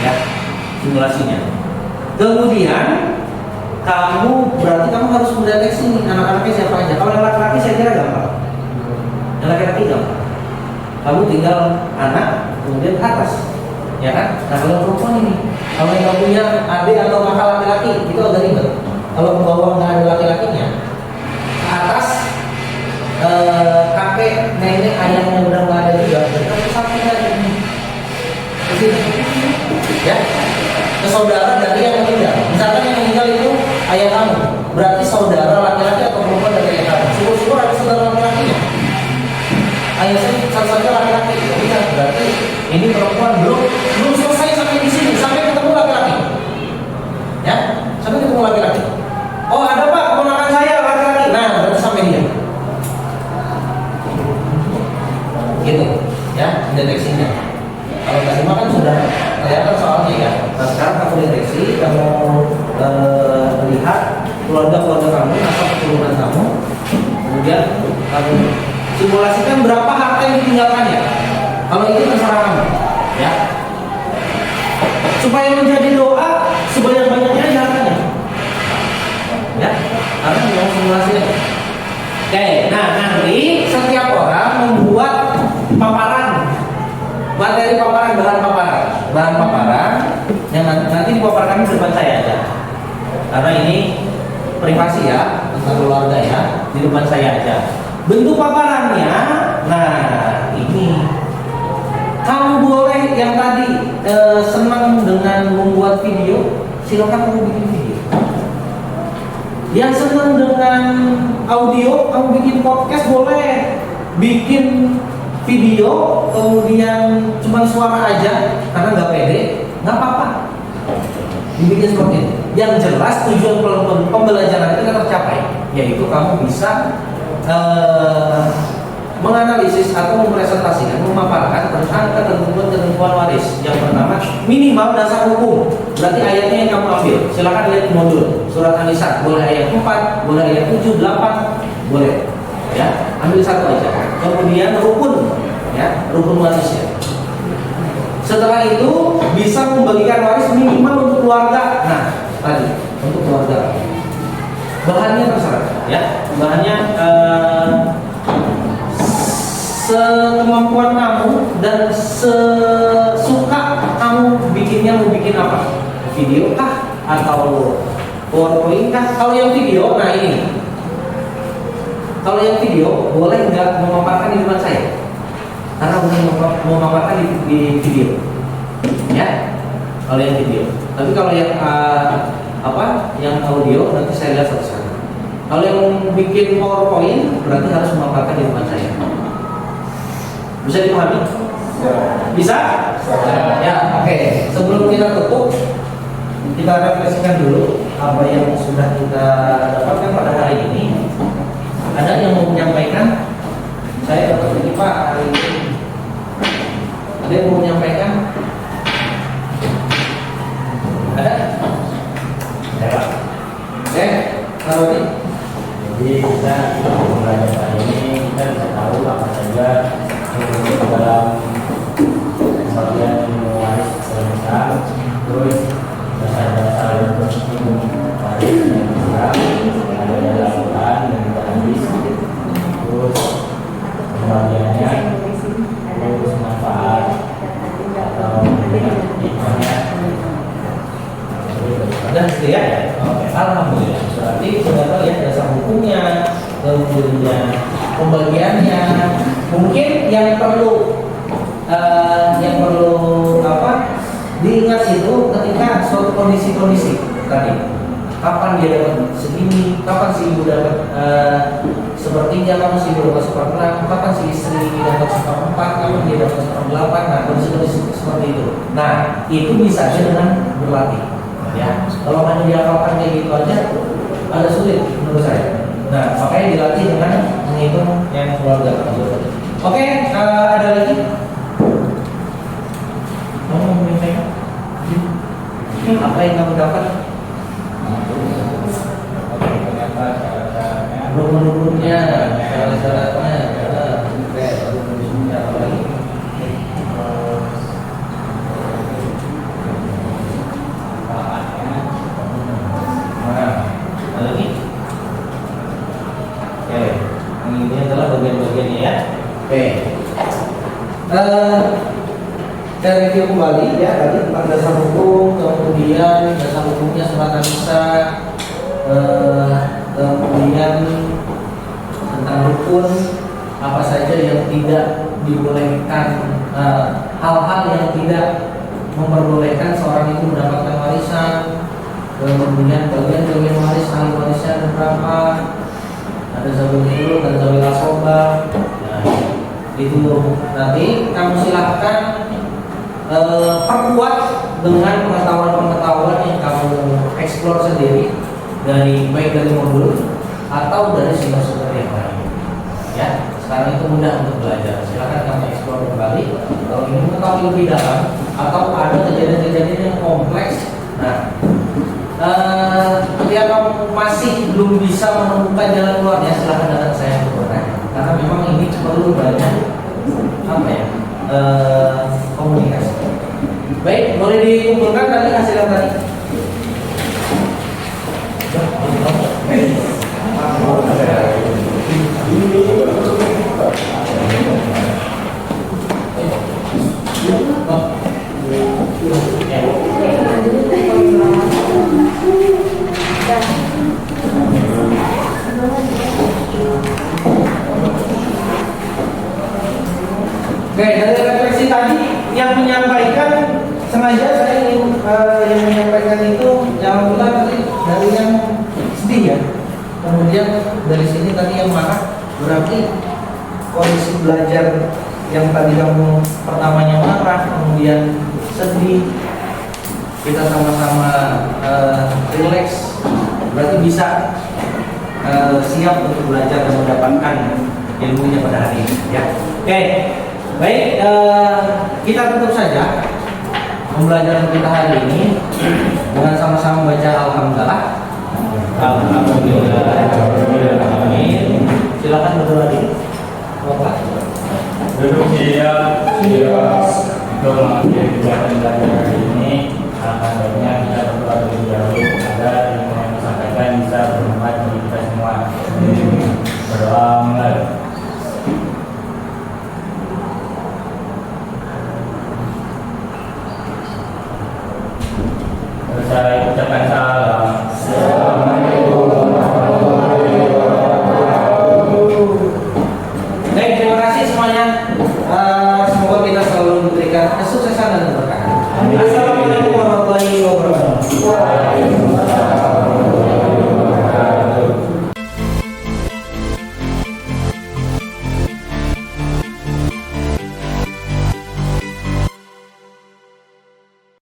ya simulasinya. Kemudian berarti kamu harus mendeteksi nih anak-anaknya siapa aja. Kalau yang laki-laki saya kira gampang. Yang laki-laki gampang. Kamu tinggal anak, kemudian ke atas, ya kan? Nah kalau perempuan ini, kalau yang punya adik atau kakak laki-laki itu agak ribet. Kalau ke bawah nggak ada laki-lakinya, ke atas kakek, nenek, ayahnya udah nggak ada juga, berarti samping lagi ke sini, ya, ke saudara dari yang meninggal. Misalkan yang meninggal itu ayah kamu, berarti saudara laki-laki atau perempuan dari ayah kamu. Syukur-syukur ada saudara laki-lakinya. Ayah saya satu-satunya laki-laki, bisa berarti ini perempuan belum selesai sampai di sini, sampai ketemu laki-laki, ya, sampai ketemu laki-laki. Oh ada pak keponakan saya laki-laki, nah berarti sampai dia. Gitu ya deteksinya. Kalau tadi kan sudah kelihatan soalnya ya. Nah sekarang kamu deteksi, kamu lihat keluarga kamu, asal keturunan kamu, kemudian kamu simulasikan berapa harta yang ditinggalkannya. Kalau itu terserah kamu, ya. Supaya menjadi doa sebanyak-banyaknya hartanya, ya. Karena mau simulasinya. Oke, nah nanti setiap orang membuat paparan, materi paparan, bahan paparan yang nanti dipaparkan di depan saya aja, karena ini privasi ya, tentang keluarga ya, di depan saya aja. Bentuk paparannya, nah ini kamu boleh yang tadi senang dengan membuat video, silakan kamu bikin video. Yang senang dengan audio, kamu bikin podcast boleh. Bikin video, kemudian cuma suara aja, karena nggak pede, nggak apa-apa. Dibikin seperti itu. Yang jelas tujuan pembelajaran kita tercapai, yaitu kamu bisa menganalisis atau mempresentasikan, memaparkan tentang ketentuan waris. Yang pertama, minimal dasar hukum. Berarti ayatnya yang kamu ambil. Silakan lihat modul surat An-Nisa. Boleh ayat 4, boleh ayat 7, 8, boleh. Ya, ambil satu aja. Kemudian rukun, ya, rukun warisnya. Setelah itu bisa membagikan waris minimal untuk keluarga. Nah, tadi untuk keluarga. Bahannya terserah, ya. Bahannya sekemampuan kamu dan sesuka kamu bikinnya. Mau bikin apa? Video kah? Atau PowerPoint kah? Kalau yang video, nah ini. Kalau yang video, boleh nggak memaparkan di depan saya? Karena boleh memaparkan di video, ya. Kalau yang video. Tapi kalau yang yang audio nanti saya lihat satu-satu. Kalau yang bikin PowerPoint berarti harus memaparkan di depan saya. Bisa dipahami? Bisa? Ya, oke. Sebelum kita tutup, kita refleksikan dulu apa yang sudah kita dapatkan pada hari ini. Ada yang mau menyampaikan? Saya dapat ini Pak hari ini. Ada yang mau menyampaikan? Ada? Ya Pak. Oke, taruh ini. Jadi kita belajar kali ini kita bisa tahu apa saja dalam bagian ilmu waris Islam, terus dasar-dasar ilmu waris Islam ada dalam Quran dan juga hadis, terus pembagiannya, terus manfaat atau hikmahnya. Ada ya? Oke, alhamdulillah. Berarti sudah tahu ya dasar hukumnya, kemudian pembagiannya. Mungkin yang perlu diingat itu ketika suatu kondisi tadi. Kapan dia dapat segini? Kapan si ibu dapat sepertiga? Kapan si ibu dapat seperempat? Kapan si istri dapat seperempat? Kapan dia dapat seperempat? Nah, kondisi seperti itu. Nah, itu bisa aja dengan berlatih. Ya, kalau hanya dihafalkan kayak gitu aja agak sulit menurut saya. Nah, makanya dilatih dengan menghitung yang keluarga tersebut. Oke, ada lagi? Kamu mau menyampaikan? Apa yang kamu dapat? Ternyata syarat-syaratnya, Rukun-rukunnya, syarat-syaratnya, apa lagi? kembali ya tadi tentang dasar hukum, kemudian dasar hukumnya surat An-Nisa, kemudian tentang rukun apa saja yang tidak dibolehkan, hal-hal yang tidak memperbolehkan seorang itu mendapatkan warisan, kemudian bagian waris, ahli warisnya ada berapa, ada zawil furud, ada zawil asobah. Nah, itu nanti kamu silahkan perkuat dengan pengetahuan-pengetahuan yang kamu eksplor sendiri baik dari modul atau dari sumber-sumber yang lain. Ya, sekarang itu mudah untuk belajar. Silahkan kamu eksplor kembali. Kalau ingin mengetahui lebih dalam atau ada kejadian-kejadian yang kompleks, nah, ketika kamu masih belum bisa menemukan jalan keluarnya, silahkan datang saya untuk bertanya. Karena memang ini perlu banyak komunikasi. Baik, boleh dikumpulkan tadi hasil yang tadi. Oke, dari refleksi tadi yang menyampaikan sengaja saya ingin yang menyampaikan itu yang bilang tadi dari yang sedih ya. Kemudian dari sini tadi yang marah, berarti kondisi belajar yang tadi kamu pertamanya marah, kemudian sedih, kita sama-sama relax, berarti bisa siap untuk belajar dan mendapatkan ilmunya pada hari ini ya. Oke. Baik, kita tutup saja pembelajaran kita hari ini dengan sama-sama baca Alhamdulillah. Amin. Silakan berdoa di Bapak. Duduk siap, untuk mengakhiri kegiatan belajar hari ini. Alangkah baiknya kita berdoa terlebih dahulu agar ilmu yang disampaikan bisa bermanfaat bagi kita semua. Berdoa mulai. Saya ucapkan